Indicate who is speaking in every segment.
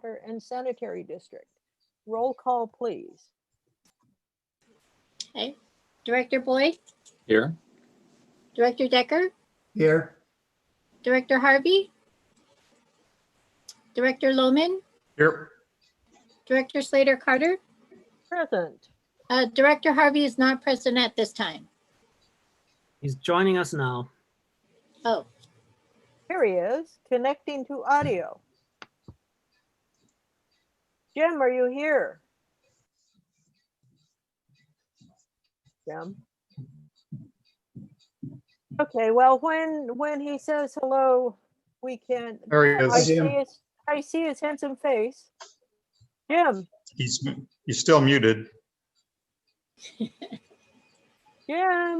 Speaker 1: Water and Sanitary District. Roll call, please.
Speaker 2: Okay. Director Boyd,
Speaker 3: Here.
Speaker 2: Director Decker,
Speaker 4: Here.
Speaker 2: Director Harvey, Director Lohman,
Speaker 4: Here.
Speaker 2: Director Slater Carter.
Speaker 1: Present.
Speaker 2: Director Harvey is not present at this time.
Speaker 5: He's joining us now.
Speaker 2: Oh,
Speaker 1: Here he is, connecting to audio. Jim, are you here? Jim? Okay, well, when he says hello, we can.
Speaker 4: There he
Speaker 1: I
Speaker 4: is.
Speaker 1: see I see his handsome face. Jim,
Speaker 4: He's still muted.
Speaker 1: Jim,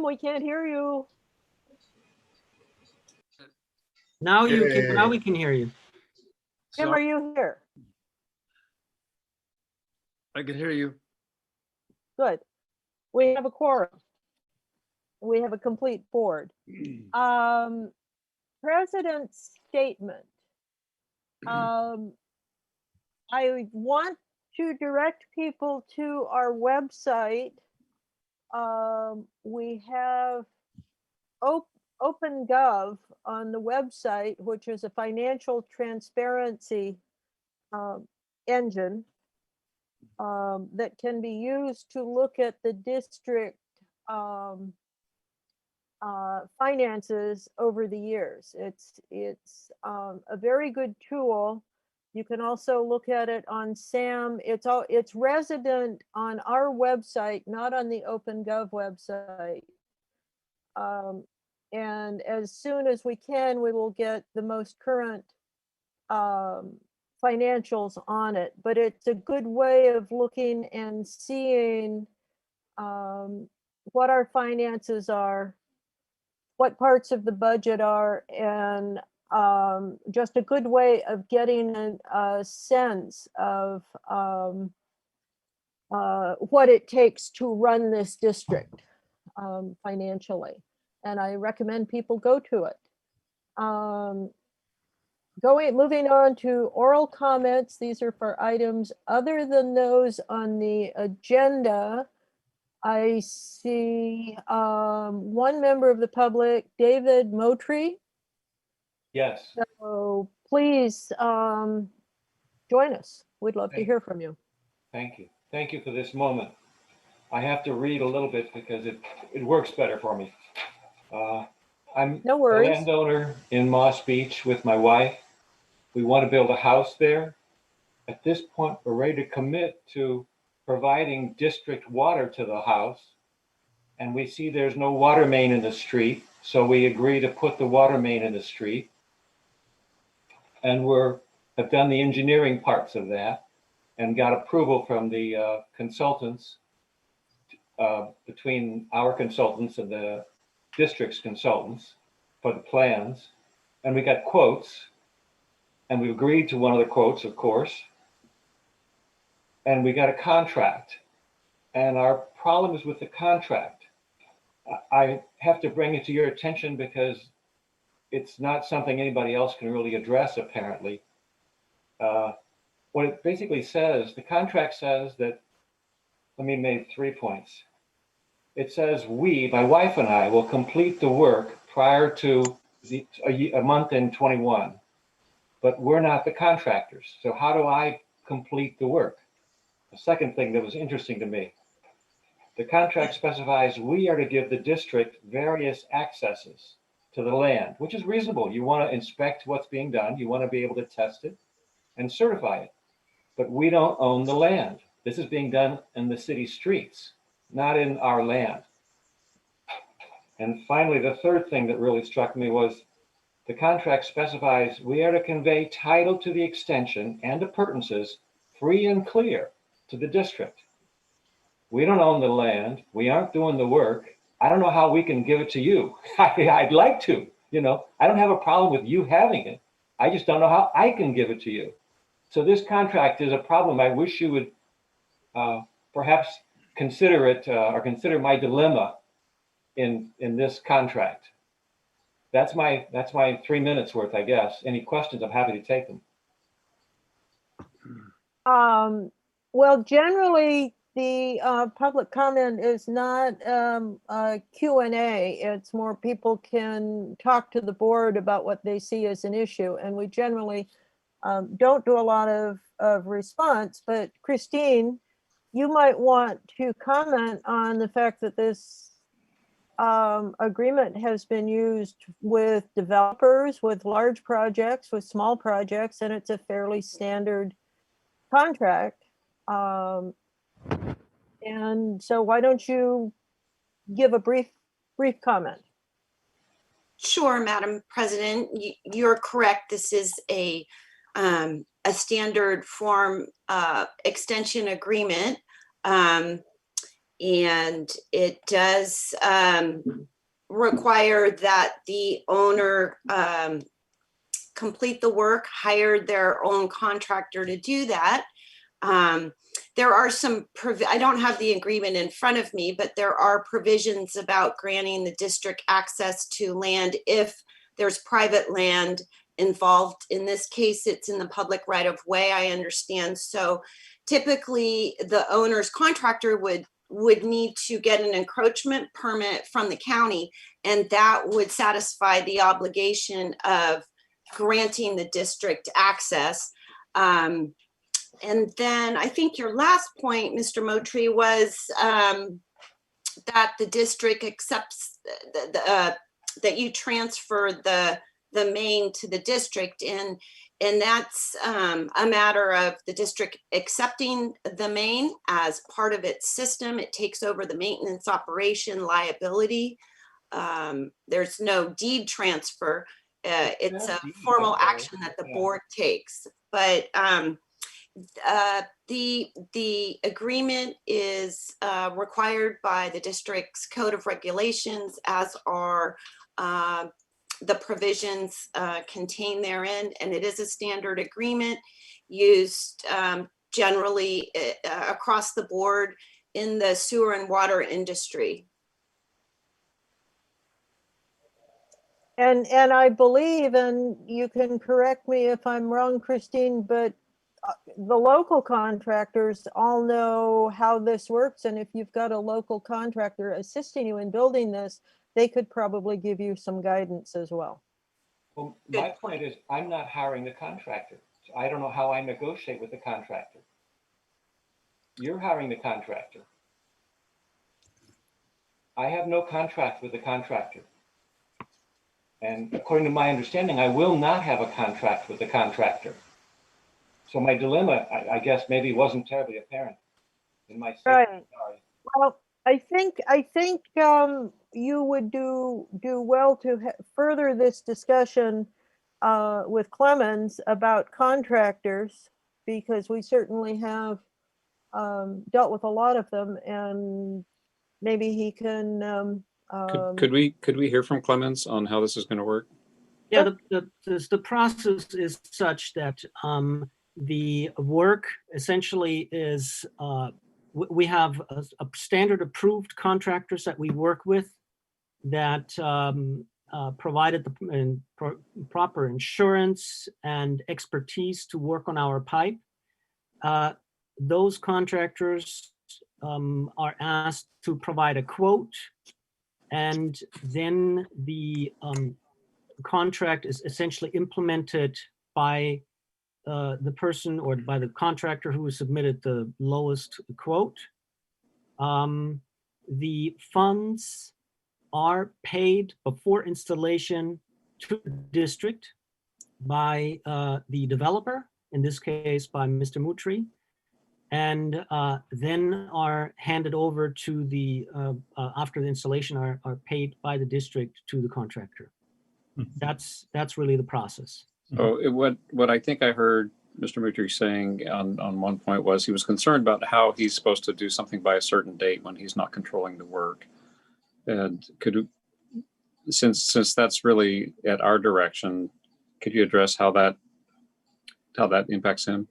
Speaker 1: we can't hear you.
Speaker 5: Now you
Speaker 4: Yay.
Speaker 5: can. Now we can hear you.
Speaker 1: Jim, are you here?
Speaker 3: I can hear you.
Speaker 1: Good. We have a quorum. We have a complete board. President's statement. I want to direct people to our website. We have OpenGov on the website, which is a financial transparency engine that can be used to look at the district finances over the years. It's a very good tool. You can also look at it on SAM. It's resident on our website, not on the OpenGov website. And as soon as we can, we will get the most current financials on it. But it's a good way of looking and seeing what our finances are, what parts of the budget are, and just a good way of getting a sense of what it takes to run this district financially. And I recommend people go to it. Moving on to oral comments. These are for items other than those on the agenda. I see one member of the public, David Motry.
Speaker 6: Yes,
Speaker 1: So please join us. We'd love to
Speaker 6: Thank
Speaker 1: hear from you.
Speaker 6: thank you. Thank you for this moment. I have to read a little bit because it works better for me. I'm
Speaker 1: No
Speaker 6: a
Speaker 1: worries.
Speaker 6: landowner in Moss Beach with my wife. We want to build a house there. At this point, we're ready to commit to providing district water to the house. And we see there's no water main in the street, so we agree to put the water main in the street. And have done the engineering parts of that and got approval from the consultants, between our consultants and the district's consultants for the plans. And we got quotes, and we agreed to one of the quotes, of course. And we got a contract. And our problem is with the contract. I have to bring it to your attention because it's not something anybody else can really address, apparently. What it basically says, the contract says that, let me make 3 points. It says my wife and I, will complete the work prior to a month in 21, but we're not the contractors. So how do I complete the work? The second thing that was interesting to me, the contract specifies we are to give the district various accesses to the land, which is reasonable. You want to inspect what's being done. You want to be able to test it and certify it. But we don't own the land. This is being done in the city streets, not in our land. And finally, the third thing that really struck me was the contract specifies we are to convey title to the extension and appurtenances free and clear to the district. We don't own the land. We aren't doing the work. I don't know how we can give it to you. I'd like to, I don't have a problem with you having it. I just don't know how I can give it to you. So this contract is a problem. I wish you would perhaps consider it or consider my dilemma in this contract. That's my 3 minutes worth, I guess. Any questions? I'm happy to take them.
Speaker 1: Well, generally, the public comment is not a Q&A. It's more people can talk to the board about what they see as an issue. And we generally don't do a lot of response. But Christine, you might want to comment on the fact that this agreement has been used with developers, with large projects, with small projects, and it's a fairly standard contract. And so why don't you give a brief comment?
Speaker 7: Sure, Madam President, you're correct. This is a standard form extension agreement. And it does require that the owner complete the work, hire their own contractor to do that. There are some, I don't have the agreement in front of me, but there are provisions about granting the district access to land if there's private land involved. In this case, it's in the public right of way, I understand. So typically the owner's contractor would need to get an encroachment permit from the county, and that would satisfy the obligation of granting the district access. And then I think your last point, Mr. Moultrie, was that the district accepts that you transfer the main to the district, and that's a matter of the district accepting the main as part of its system. It takes over the maintenance operation liability. There's no deed transfer. It's a formal action that the board takes, but the agreement is required by the district's code of regulations, as are the provisions contained therein, and it is a standard agreement used generally across the board in the sewer and water industry.
Speaker 1: And I believe, and you can correct me if I'm wrong, Christine, but the local contractors all know how this works. And if you've got a local contractor assisting you in building this, they could probably give you some guidance as well.
Speaker 6: Well, my point is, I'm not hiring the contractor. So I don't know how I negotiate with the contractor. You're hiring the contractor. I have no contract with the contractor. And according to my understanding, I will not have a contract with the contractor. So my dilemma, I guess, maybe wasn't terribly apparent in my statement.
Speaker 1: Right.
Speaker 6: Sorry.
Speaker 1: Well, I think you would do well to further this discussion with Clemens about contractors, because we certainly have dealt with a lot of them, and maybe he can.
Speaker 3: Could we hear from Clemens on how this is going to work?
Speaker 5: Yeah, the process is such that the work essentially is, we have a standard approved contractors that we work with that provided the proper insurance and expertise to work on our pipe. Those contractors are asked to provide a quote, and then the contract is essentially implemented by the person or by the contractor who submitted the lowest quote. The funds are paid before installation to the district by the developer, in this case by Mr. Moultrie, and then are handed over to the, after the installation, are paid by the district to the contractor. That's really the process.
Speaker 3: Oh, what I think I heard Mr. Moultrie saying on one point was he was concerned about how he's supposed to do something by a certain date when he's not controlling the work. And since that's really at our direction, could you address how that impacts him?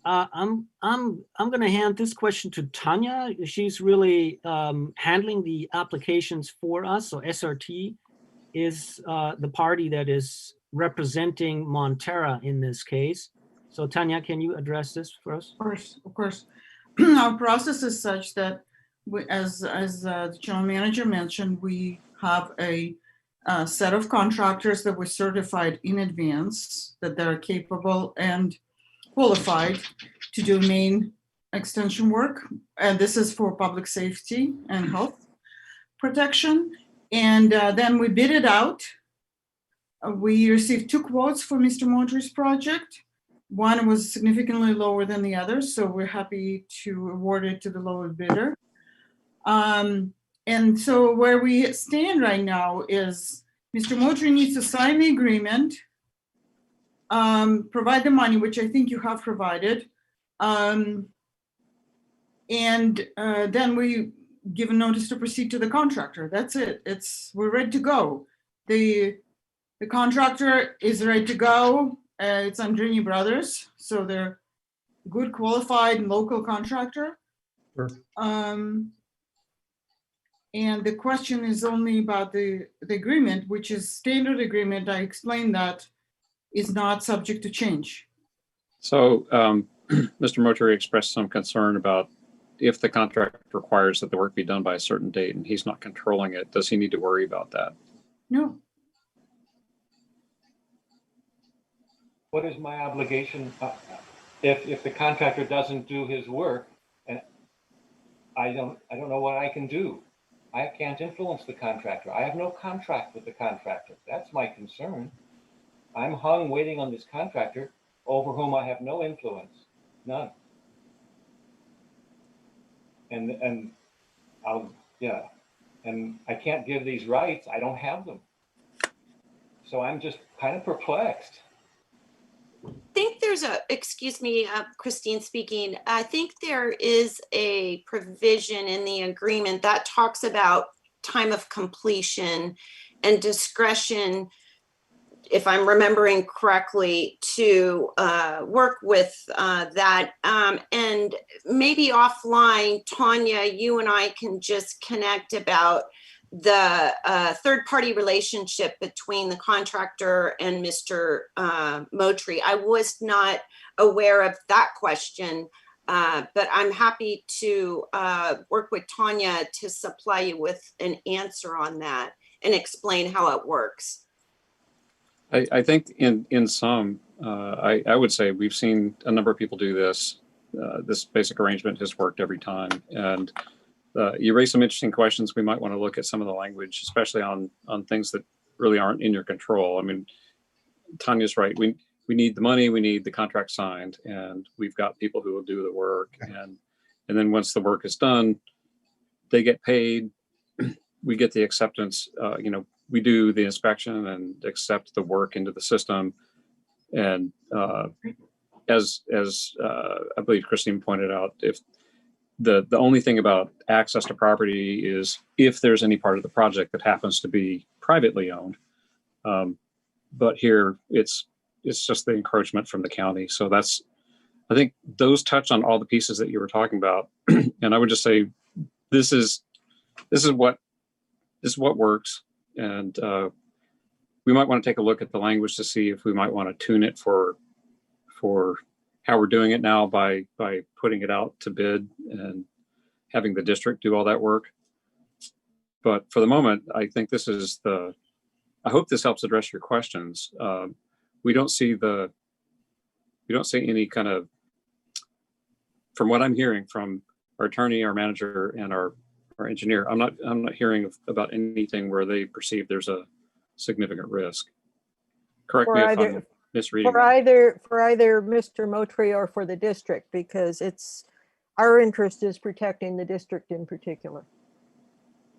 Speaker 5: I'm going to hand this question to Tanya. She's really handling the applications for us. So SRT is the party that is representing Montara in this case. So Tanya, can you address this for us?
Speaker 8: Of course. Our process is such that as the general manager mentioned, we have a set of contractors that were certified in advance, that they're capable and qualified to do main extension work. And this is for public safety and health protection. And then we bid it out. We received 2 quotes for Mr. Montry's project. One was significantly lower than the other, so we're happy to award it to the lower bidder. And so where we stand right now is Mr. Montry needs to sign the agreement, provide the money, which I think you have provided. And then we give a notice to proceed to the contractor. That's it. We're ready to go. The contractor is ready to go. It's Andrini Brothers, so they're good, qualified, local contractor.
Speaker 4: Sure.
Speaker 8: And the question is only about the agreement, which is standard agreement. I explained that is not subject to change.
Speaker 3: So Mr. Montary expressed some concern about if the contract requires that the work be done by a certain date and he's not controlling it, does he need to worry about that?
Speaker 8: No.
Speaker 6: What is my obligation if the contractor doesn't do his work? And I don't know what I can do. I can't influence the contractor. I have no contract with the contractor. That's my concern. I'm hung waiting on this contractor over whom I have no influence, none. And I can't give these rights. I don't have them. So I'm just kind of perplexed.
Speaker 7: I think there's excuse me, Christine speaking. I think there is a provision in the agreement that talks about time of completion and discretion, if I'm remembering correctly, to work with that. And maybe offline, Tanya, you and I can just connect about the third-party relationship between the contractor and Mr. Montry. I was not aware of that question, but I'm happy to work with Tanya to supply you with an answer on that and explain how it works.
Speaker 3: I think in some, I would say we've seen a number of people do this. This basic arrangement has worked every time. And you raise some interesting questions. We might want to look at some of the language, especially on things that really aren't in your control. I mean, Tanya's right. We need the money, we need the contract signed, and we've got people who will do the work. And then once the work is done, they get paid. We get the acceptance. We do the inspection and accept the work into the system. And as I believe Christine pointed out, if the only thing about access to property is if there's any part of the project that happens to be privately owned. But here it's just the encroachment from the county. So I think those touch on all the pieces that you were talking about. And I would just say, this is what works. And we might want to take a look at the language to see if we might want to tune it for how we're doing it now by putting it out to bid and having the district do all that work. But for the moment, I think I hope this helps address your questions. We don't see any kind of, from what I'm hearing from our attorney, our manager, and our engineer, I'm not hearing about anything where they perceive there's a significant risk. Correct me if I'm misreading.
Speaker 1: For either Mr. Montry or for the district, because our interest is protecting the district in particular,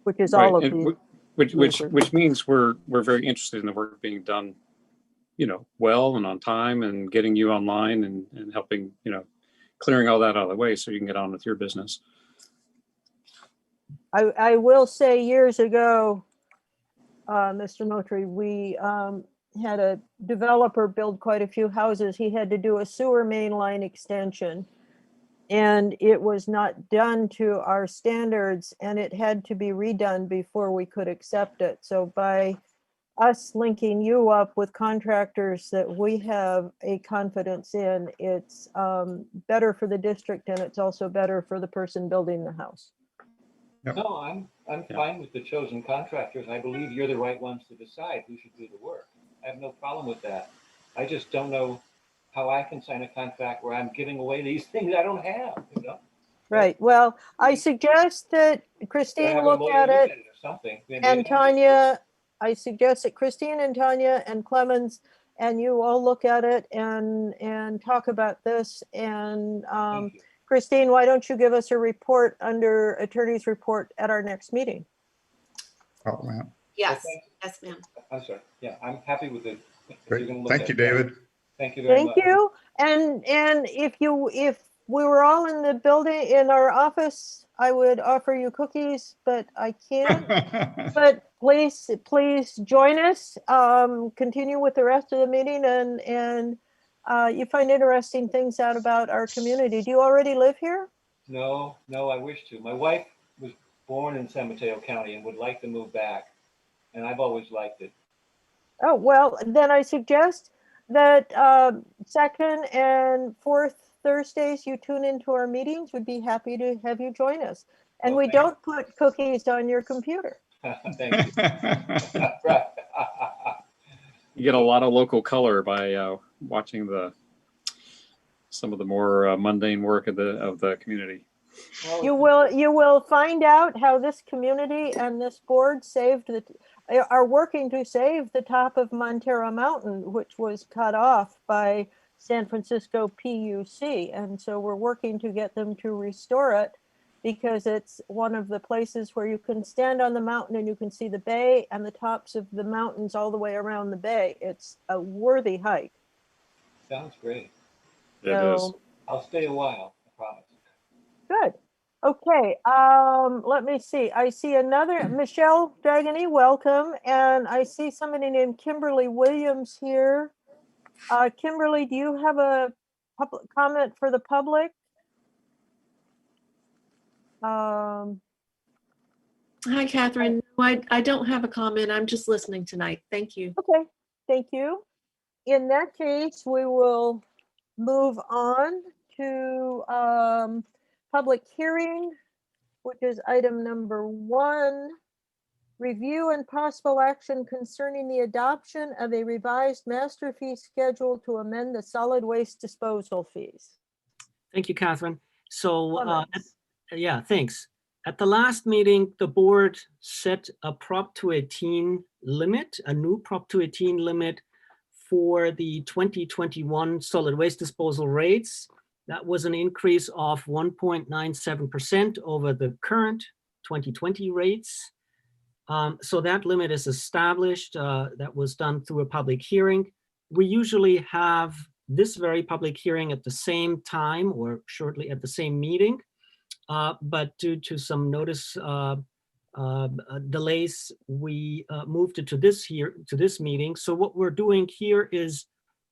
Speaker 1: which is all of these.
Speaker 3: Which means we're very interested in the work being done, well and on time, and getting you online and helping, clearing all that out of the way so you can get on with your business.
Speaker 1: I will say years ago, Mr. Montry, we had a developer build quite a few houses. He had to do a sewer main line extension, and it was not done to our standards, and it had to be redone before we could accept it. So by us linking you up with contractors that we have a confidence in, it's better for the district and it's also better for the person building the house.
Speaker 6: No, I'm fine with the chosen contractors. I believe you're the right ones to decide who should do the work. I have no problem with that. I just don't know how I can sign a contract where I'm giving away these things I don't have, you know?
Speaker 1: Right. Well, I suggest that
Speaker 6: Do I
Speaker 1: Christine
Speaker 6: have a
Speaker 1: look
Speaker 6: lawyer
Speaker 1: at it,
Speaker 6: or something.
Speaker 1: and Tanya, I suggest that Christine and Tanya and Clemens and you all look at it and talk about this. And
Speaker 6: Thank you.
Speaker 1: Christine, why don't you give us a report under attorney's report at our next meeting?
Speaker 4: Oh, man.
Speaker 7: Yes,
Speaker 6: Okay.
Speaker 7: yes, ma'am.
Speaker 6: I'm sorry. Yeah, I'm happy with it. If
Speaker 4: Great.
Speaker 6: you're gonna look
Speaker 4: Thank
Speaker 6: at
Speaker 4: you,
Speaker 6: it.
Speaker 4: David.
Speaker 6: Thank you very much.
Speaker 1: Thank you. And if we were all in the building, in our office, I would offer you cookies, but I can't. But please join us, continue with the rest of the meeting and you find interesting things out about our community. Do you already live here?
Speaker 6: No, I wish to. My wife was born in San Mateo County and would like to move back. And I've always liked it.
Speaker 1: Oh, well, then I suggest that second and fourth Thursdays you tune into our meetings. We'd be happy to have you join us. And we
Speaker 6: Okay.
Speaker 1: don't put cookies on your computer.
Speaker 6: Thank you. Right.
Speaker 3: You get a lot of local color by watching some of the more mundane work of the community.
Speaker 6: Well,
Speaker 1: You will find out how this community and this board are working to save the top of Montara Mountain, which was cut off by San Francisco PUC. And so we're working to get them to restore it because it's one of the places where you can stand on the mountain and you can see the bay and the tops of the mountains all the way around the bay. It's a worthy hike.
Speaker 6: Sounds great.
Speaker 3: It is.
Speaker 6: I'll stay a while, I promise.
Speaker 1: Good. Okay, let me see. I see another, Michelle Dragony, welcome. And I see somebody named Kimberly Williams here. Kimberly, do you have a public comment for the public?
Speaker 9: Hi, Catherine. No, I don't have a comment. I'm just listening tonight. Thank you.
Speaker 1: Okay, thank you. In that case, we will move on to public hearing, which is item number 1. Review and possible action concerning the adoption of a revised master fee schedule to amend the solid waste disposal fees.
Speaker 5: Thank you, Catherine. So,
Speaker 1: Comments?
Speaker 5: yeah, thanks. At the last meeting, the board set a Prop 218 limit, a new Prop 218 limit for the 2021 solid waste disposal rates. That was an increase of 1.97% over the current 2020 rates. So that limit is established. That was done through a public hearing. We usually have this very public hearing at the same time or shortly at the same meeting. But due to some notice delays, we moved it to this meeting. So what we're doing here is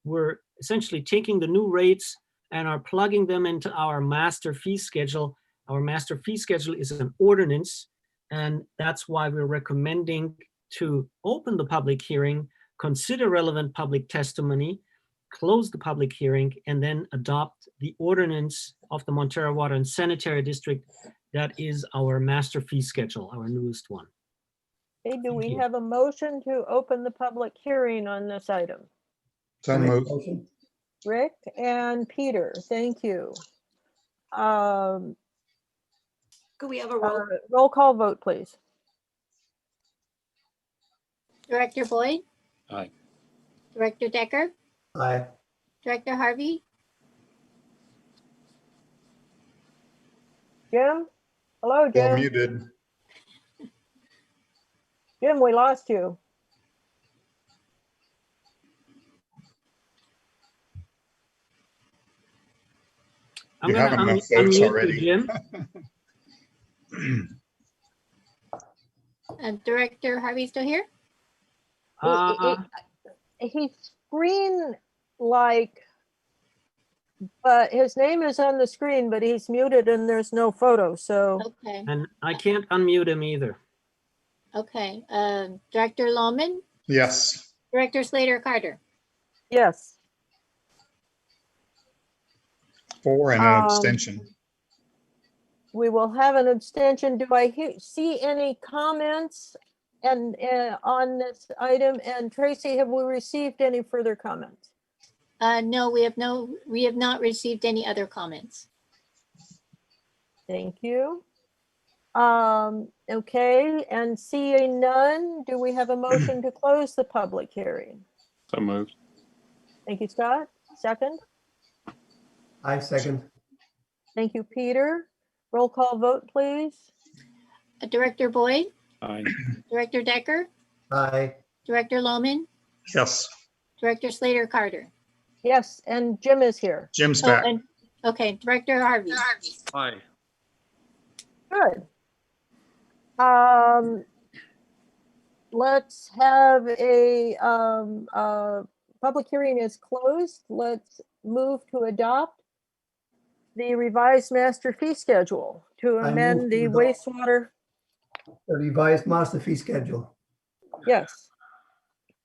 Speaker 5: we're essentially taking the new rates and are plugging them into our master fee schedule. Our master fee schedule is an ordinance, and that's why we're recommending to open the public hearing, consider relevant public testimony, close the public hearing, and then adopt the ordinance of the Montara Water and Sanitary District. That is our master fee schedule, our newest one.
Speaker 1: Okay, do we
Speaker 5: you.
Speaker 1: have a motion to open the public hearing on this item?
Speaker 4: So moved.
Speaker 1: Rick and Peter, thank you.
Speaker 7: Could we have a roll?
Speaker 1: Roll call vote, please.
Speaker 2: Director Boyd,
Speaker 3: Aye.
Speaker 2: Director Decker,
Speaker 4: Aye.
Speaker 2: Director Harvey,
Speaker 1: Jim? Hello,
Speaker 4: Still
Speaker 1: Jim.
Speaker 4: muted.
Speaker 1: Jim, we lost you.
Speaker 5: I'm
Speaker 4: You
Speaker 5: going
Speaker 4: have
Speaker 5: to
Speaker 4: enough votes
Speaker 5: unmute you,
Speaker 4: already.
Speaker 5: Jim.
Speaker 2: Director Harvey still here?
Speaker 1: He's green like, but his name is on the screen, but he's muted and there's no photo, so.
Speaker 2: Okay,
Speaker 5: And I can't unmute him either.
Speaker 2: okay. Director Lohman,
Speaker 4: Yes.
Speaker 2: Director Slater Carter.
Speaker 1: Yes.
Speaker 4: 4 and an abstention.
Speaker 1: We will have an abstention. Do I see any comments and on this item? And Tracy, have we received any further comments?
Speaker 2: No, we have not received any other comments.
Speaker 1: Thank you. Okay, and seeing none, do we have a motion to close the public hearing?
Speaker 3: So moved.
Speaker 1: Thank you, Scott. Second.
Speaker 10: I second.
Speaker 1: Thank you, Peter. Roll call vote, please.
Speaker 2: Director Boyd,
Speaker 3: Aye.
Speaker 2: Director Decker,
Speaker 10: Aye.
Speaker 2: Director Loman,
Speaker 4: Yes.
Speaker 2: Director Slater Carter.
Speaker 1: Yes, and Jim is here.
Speaker 4: Jim's
Speaker 2: Oh,
Speaker 4: back.
Speaker 2: and okay, Director Harvey.
Speaker 11: Aye.
Speaker 1: Good. Let's have a public hearing is closed. Let's move to adopt the revised master fee schedule to
Speaker 10: I
Speaker 1: amend
Speaker 10: move
Speaker 1: the
Speaker 10: to adopt.
Speaker 1: wastewater.
Speaker 10: The revised master fee schedule.
Speaker 1: Yes.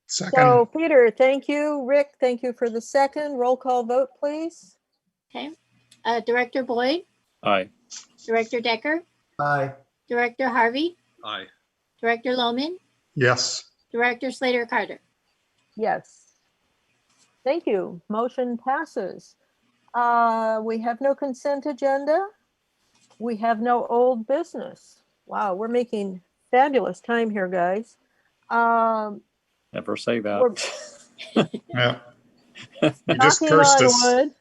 Speaker 4: Second.
Speaker 1: So Peter, thank you. Rick, thank you for the second. Roll call vote, please.
Speaker 2: Okay. Director Boyd,
Speaker 3: Aye.
Speaker 2: Director Decker,
Speaker 10: Aye.
Speaker 2: Director Harvey,
Speaker 11: Aye.
Speaker 2: Director Loman,
Speaker 4: Yes.
Speaker 2: Director Slater Carter.
Speaker 1: Yes. Thank you. Motion passes. We have no consent agenda. We have no old business. Wow, we're making fabulous time here, guys.
Speaker 3: Never say that.
Speaker 1: We're
Speaker 4: Yeah. You just
Speaker 1: knocking
Speaker 4: cursed
Speaker 1: on
Speaker 4: us.
Speaker 1: wood.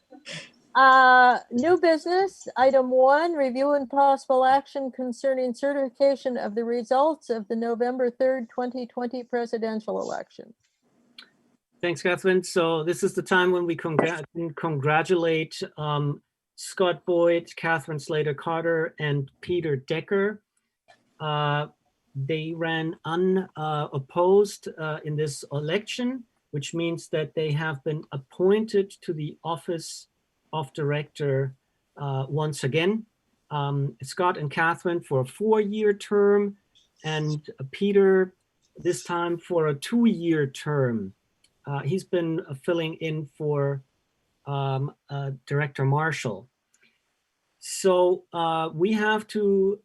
Speaker 1: New business, item 1, review and possible action concerning certification of the results of the November 3rd, 2020 presidential election.
Speaker 5: Thanks, Catherine. So this is the time when we congratulate Scott Boyd, Catherine Slater Carter, and Peter Decker. They ran unopposed in this election, which means that they have been appointed to the office of director once again. Scott and Catherine for a 4-year term, and Peter this time for a 2-year term. He's been filling in for Director Marshall. So we have to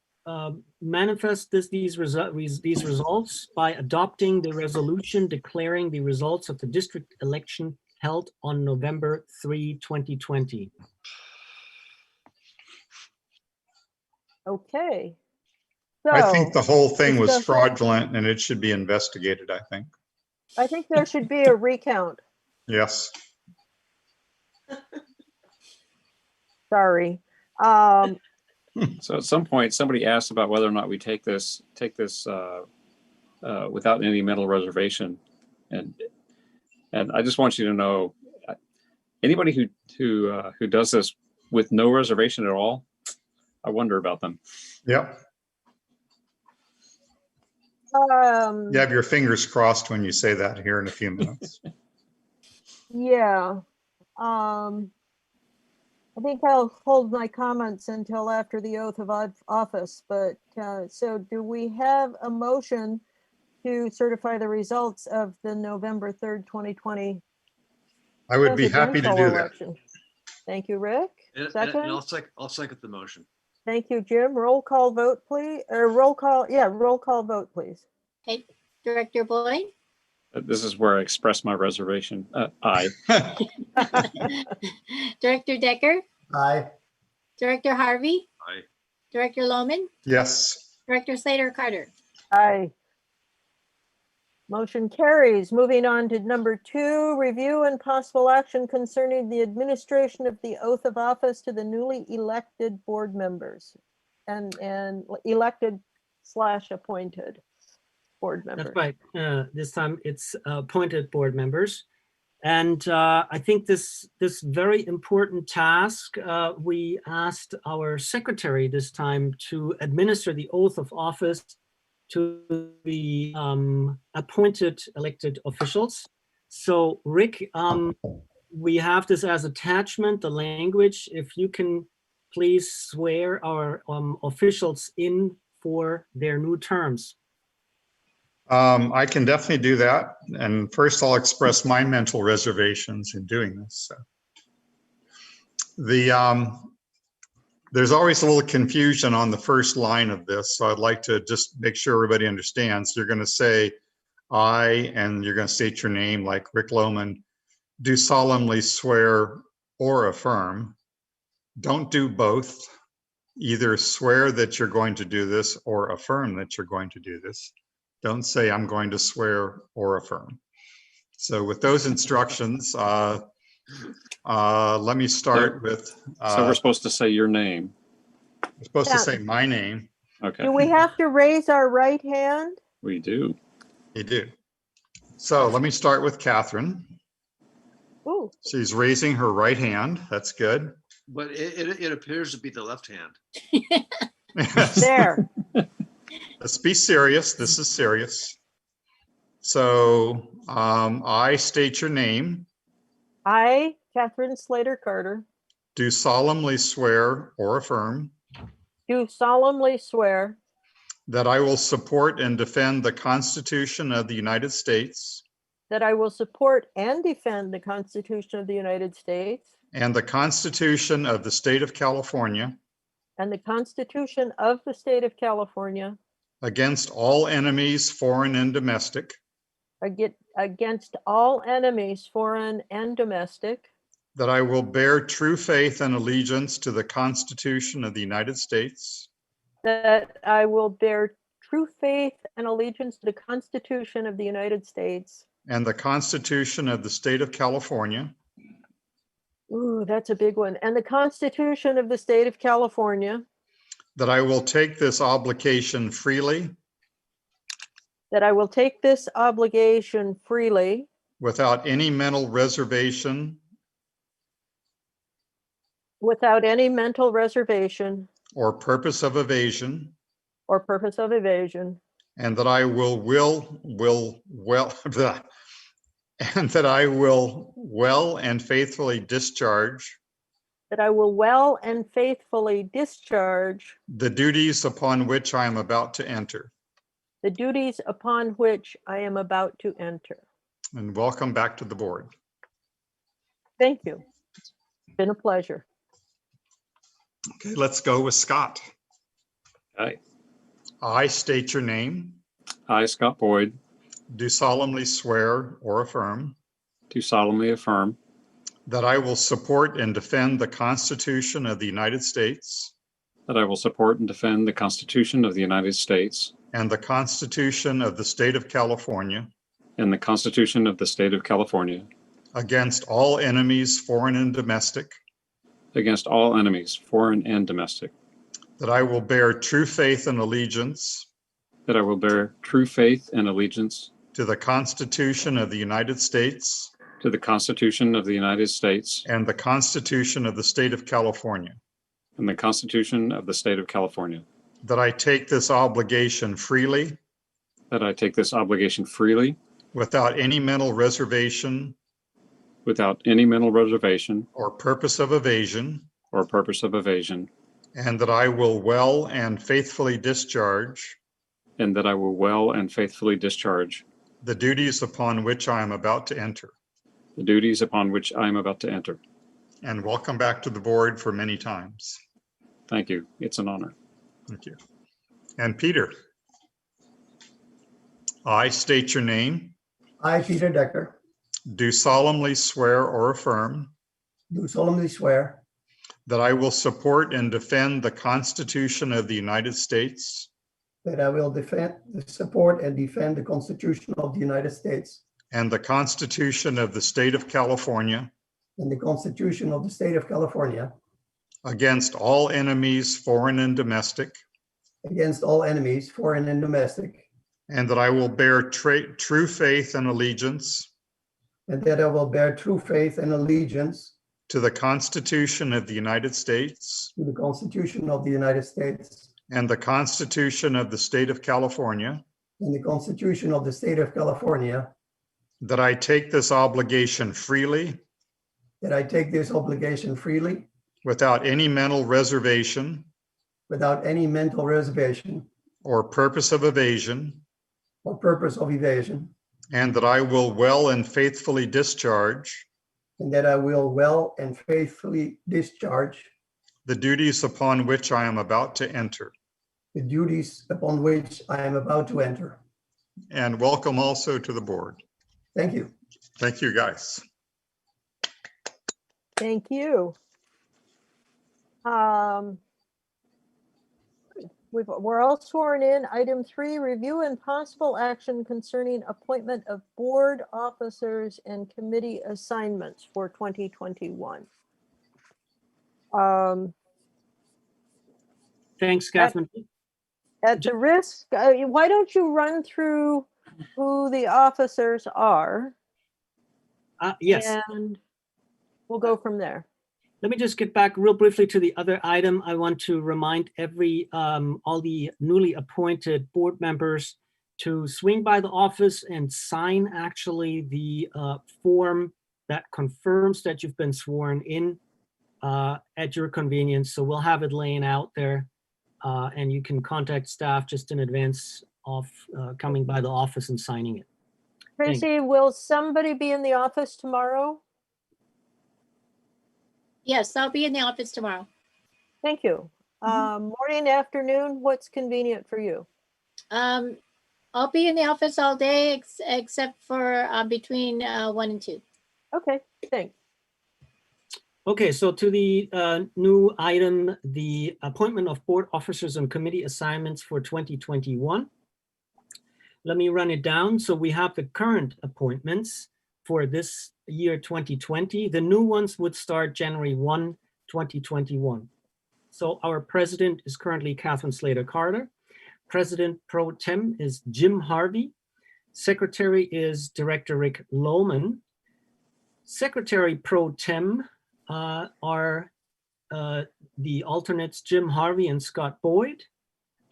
Speaker 5: manifest these results by adopting the resolution declaring the results of the district election held on November 3, 2020.
Speaker 1: Okay.
Speaker 4: I think
Speaker 1: So
Speaker 4: the whole thing was
Speaker 1: discussion.
Speaker 4: fraudulent and it should be investigated, I think.
Speaker 1: I think there should be a recount.
Speaker 4: Yes.
Speaker 1: Sorry.
Speaker 3: So at some point, somebody asked about whether or not we take this without any mental reservation, and I just want you to know, anybody who does this with no reservation at all, I wonder about them.
Speaker 4: Yep. You have your fingers crossed when you say that here in a few minutes.
Speaker 1: Yeah. I think I'll hold my comments until after the oath of office, but so do we have a motion to certify the results of the November 3rd, 2020
Speaker 4: I would be happy to
Speaker 1: presidential
Speaker 4: do that.
Speaker 1: election? Thank you, Rick.
Speaker 11: And
Speaker 1: Second.
Speaker 11: I'll second the motion.
Speaker 1: Thank you, Jim. Roll call vote, please. Or roll call vote, please.
Speaker 2: Okay, Director Boyd,
Speaker 3: This is where I express my reservation. Aye.
Speaker 2: Director Decker,
Speaker 10: Aye.
Speaker 2: Director Harvey,
Speaker 11: Aye.
Speaker 2: Director Loman,
Speaker 4: Yes.
Speaker 2: Director Slater Carter.
Speaker 1: Aye. Motion carries. Moving on to number 2, review and possible action concerning the administration of the oath of office to the newly elected board members and elected / appointed board members.
Speaker 5: That's right. This time it's appointed board members. And I think this very important task, we asked our secretary this time to administer the oath of office to the appointed elected officials. So Rick, we have this as attachment, the language. If you can please swear our officials in for their new terms.
Speaker 4: I can definitely do that. And first I'll express my mental reservations in doing this. So there's always a little confusion on the first line of this. So I'd like to just make sure everybody understands. You're going to say I, and you're going to state your name like Rick Lohman, do solemnly swear or affirm. Don't do both. Either swear that you're going to do this or affirm that you're going to do this. Don't say I'm going to swear or affirm. So with those instructions, let me start with.
Speaker 3: So we're supposed to say your name.
Speaker 4: We're supposed to
Speaker 1: Yeah.
Speaker 4: say my name.
Speaker 3: Okay.
Speaker 1: Do we have to raise our right hand?
Speaker 3: We do.
Speaker 4: You do. So let me start with Catherine.
Speaker 1: Ooh,
Speaker 4: She's raising her right hand. That's good.
Speaker 11: But it appears to be the left hand.
Speaker 1: there.
Speaker 4: Let's be serious. This is serious. So I state your name.
Speaker 1: I, Catherine Slater Carter,
Speaker 4: Do solemnly swear or affirm
Speaker 1: do solemnly swear
Speaker 4: that I will support and defend the Constitution of the United States
Speaker 1: that I will support and defend the Constitution of the United States
Speaker 4: and the Constitution of the State of California
Speaker 1: and the Constitution of the State of California
Speaker 4: against all enemies, foreign and domestic,
Speaker 1: against all enemies, foreign and domestic,
Speaker 4: that I will bear true faith and allegiance to the Constitution of the United States
Speaker 1: that I will bear true faith and allegiance to the Constitution of the United States.
Speaker 4: and the Constitution of the State of California,
Speaker 1: Ooh, that's a big one. And the Constitution of the State of California,
Speaker 4: that I will take this obligation freely
Speaker 1: that I will take this obligation freely
Speaker 4: without any mental reservation
Speaker 1: without any mental reservation
Speaker 4: or purpose of evasion,
Speaker 1: or purpose of evasion,
Speaker 4: and that I will and that I will well and faithfully discharge
Speaker 1: that I will well and faithfully discharge
Speaker 4: the duties upon which I am about to enter.
Speaker 1: the duties upon which I am about to enter.
Speaker 4: And welcome back to the board.
Speaker 1: Thank you. It's been a pleasure.
Speaker 4: Okay, let's go with Scott.
Speaker 3: Hi.
Speaker 4: I state your name,
Speaker 3: I, Scott Boyd,
Speaker 4: do solemnly swear or affirm
Speaker 3: do solemnly affirm
Speaker 4: that I will support and defend the Constitution of the United States
Speaker 3: that I will support and defend the Constitution of the United States
Speaker 4: and the Constitution of the State of California
Speaker 3: and the Constitution of the State of California
Speaker 4: against all enemies, foreign and domestic,
Speaker 3: against all enemies, foreign and domestic,
Speaker 4: that I will bear true faith and allegiance
Speaker 3: that I will bear true faith and allegiance
Speaker 4: to the Constitution of the United States
Speaker 3: to the Constitution of the United States
Speaker 4: and the Constitution of the State of California,
Speaker 3: and the Constitution of the State of California,
Speaker 4: that I take this obligation freely
Speaker 3: that I take this obligation freely
Speaker 4: without any mental reservation
Speaker 3: without any mental reservation
Speaker 4: or purpose of evasion,
Speaker 3: or purpose of evasion,
Speaker 4: and that I will well and faithfully discharge
Speaker 3: and that I will well and faithfully discharge
Speaker 4: the duties upon which I am about to enter.
Speaker 3: the duties upon which I am about to enter.
Speaker 4: And welcome back to the board for many times.
Speaker 3: Thank you. It's an honor.
Speaker 4: Thank you. And Peter, I state your name,
Speaker 10: I, Peter Decker,
Speaker 4: do solemnly swear or affirm
Speaker 10: do solemnly swear
Speaker 4: that I will support and defend the Constitution of the United States
Speaker 10: that I will support and defend the Constitution of the United States
Speaker 4: and the Constitution of the State of California
Speaker 10: and the Constitution of the State of California
Speaker 4: against all enemies, foreign and domestic,
Speaker 10: against all enemies, foreign and domestic,
Speaker 4: and that I will bear true faith and allegiance
Speaker 10: and that I will bear true faith and allegiance
Speaker 4: to the Constitution of the United States
Speaker 10: to the Constitution of the United States
Speaker 4: and the Constitution of the State of California,
Speaker 10: and the Constitution of the State of California,
Speaker 4: that I take this obligation freely
Speaker 10: that I take this obligation freely
Speaker 4: without any mental reservation
Speaker 10: without any mental reservation
Speaker 4: or purpose of evasion,
Speaker 10: or purpose of evasion,
Speaker 4: and that I will well and faithfully discharge
Speaker 10: and that I will well and faithfully discharge
Speaker 4: the duties upon which I am about to enter.
Speaker 10: the duties upon which I am about to enter.
Speaker 4: And welcome also to the board.
Speaker 10: Thank you.
Speaker 4: Thank you, guys.
Speaker 1: Thank you. We're all sworn in. Item 3, review and possible action concerning appointment of board officers and committee assignments for 2021.
Speaker 5: Thanks, Catherine.
Speaker 1: At the risk, why don't you run through who the officers are?
Speaker 5: Yes.
Speaker 1: And we'll go from there.
Speaker 5: Let me just get back real briefly to the other item. I want to remind all the newly appointed board members to swing by the office and sign actually the form that confirms that you've been sworn in at your convenience. So we'll have it laying out there and you can contact staff just in advance of coming by the office and signing it.
Speaker 1: Tracy, will somebody be in the office tomorrow?
Speaker 2: Yes, I'll be in the office tomorrow.
Speaker 1: Thank you. Morning, afternoon, what's convenient for you?
Speaker 2: I'll be in the office all day except for between 1 and 2.
Speaker 1: Okay, thanks.
Speaker 5: Okay, so to the new item, the appointment of board officers and committee assignments for 2021. Let me run it down. So we have the current appointments for this year 2020. The new ones would start January 1, 2021. So our president is currently Catherine Slater Carter. President pro tem is Jim Harvey. Secretary is Director Rick Lohman. Secretary pro tem are the alternates Jim Harvey and Scott Boyd.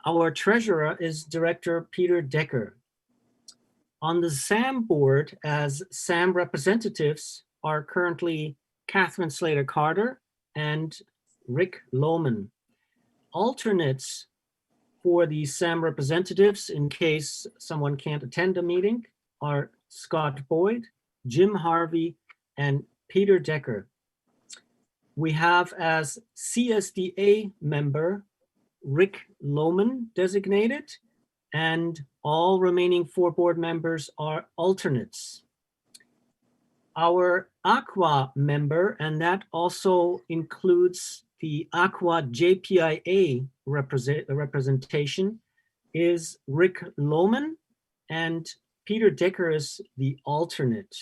Speaker 5: Our treasurer is Director Peter Decker. On the SAM board as SAM representatives are currently Catherine Slater Carter and Rick Lohman. Alternates for the SAM representatives in case someone can't attend a meeting are Scott Boyd, Jim Harvey, and Peter Decker. We have as CSDA member Rick Lohman designated, and all remaining 4 board members are alternates. Our Aqua member, and that also includes the Aqua JPIA representation, is Rick Lohman, and Peter Decker is the alternate.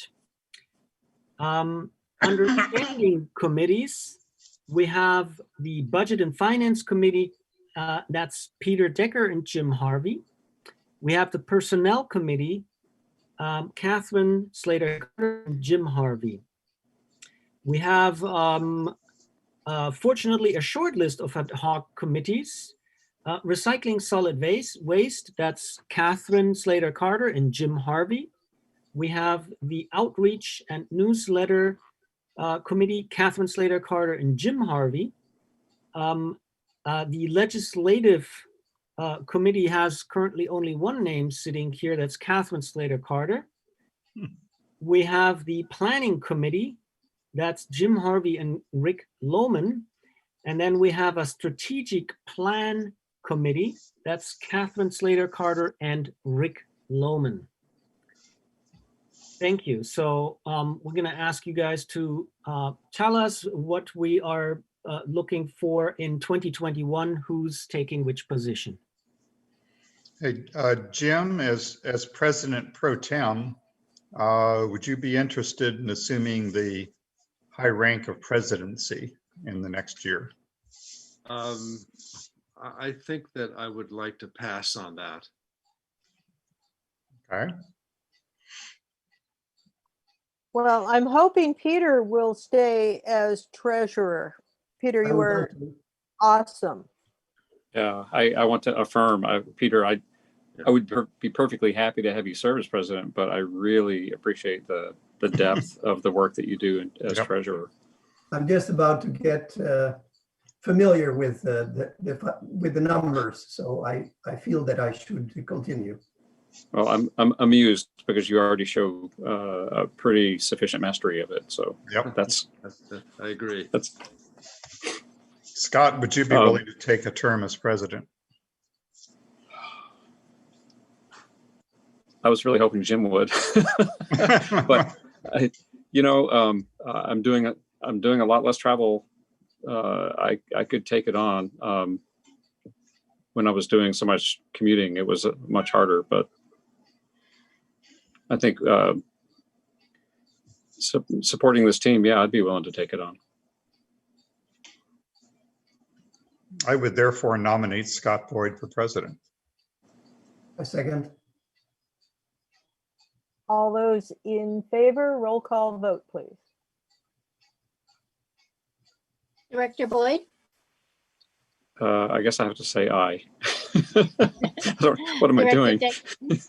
Speaker 5: Under standing committees, we have the Budget and Finance Committee, that's Peter Decker and Jim Harvey. We have the Personnel Committee, Catherine Slater Carter and Jim Harvey. We have, fortunately, a short list of ad hoc committees. Recycling Solid Waste, that's Catherine Slater Carter and Jim Harvey. We have the Outreach and Newsletter Committee, Catherine Slater Carter and Jim Harvey. The Legislative Committee has currently only one name sitting here, that's Catherine Slater Carter. We have the Planning Committee, that's Jim Harvey and Rick Lohman. And then we have a Strategic Plan Committee, that's Catherine Slater Carter and Rick Lohman. Thank you. So we're going to ask you guys to tell us what we are looking for in 2021, who's taking which position.
Speaker 4: Hey, Jim, as president pro tem, would you be interested in assuming the high rank of presidency in the next year?
Speaker 11: I think that I would like to pass on that.
Speaker 4: Okay.
Speaker 1: Well, I'm hoping Peter will stay as treasurer. Peter, you were awesome.
Speaker 3: Yeah, I want to affirm, Peter, I would be perfectly happy to have you serve as president, but I really appreciate the depth of the work that you do as treasurer.
Speaker 10: I'm just about to get familiar with the numbers, so I feel that I should continue.
Speaker 3: Well, I'm amused because you already show a pretty sufficient mastery of it. So
Speaker 4: Yep.
Speaker 11: I agree.
Speaker 3: That's
Speaker 4: Scott, would you be willing to take a term as president?
Speaker 3: I was really hoping Jim would, but I'm doing a lot less travel. I could take it on. When I was doing so much commuting, it was much harder, but I think supporting this team, yeah, I'd be willing to take it on.
Speaker 4: I would therefore nominate Scott Boyd for president.
Speaker 10: A second.
Speaker 1: All those in favor, roll call vote, please.
Speaker 2: Director Boyd,
Speaker 3: I guess I have to say aye. What am I doing?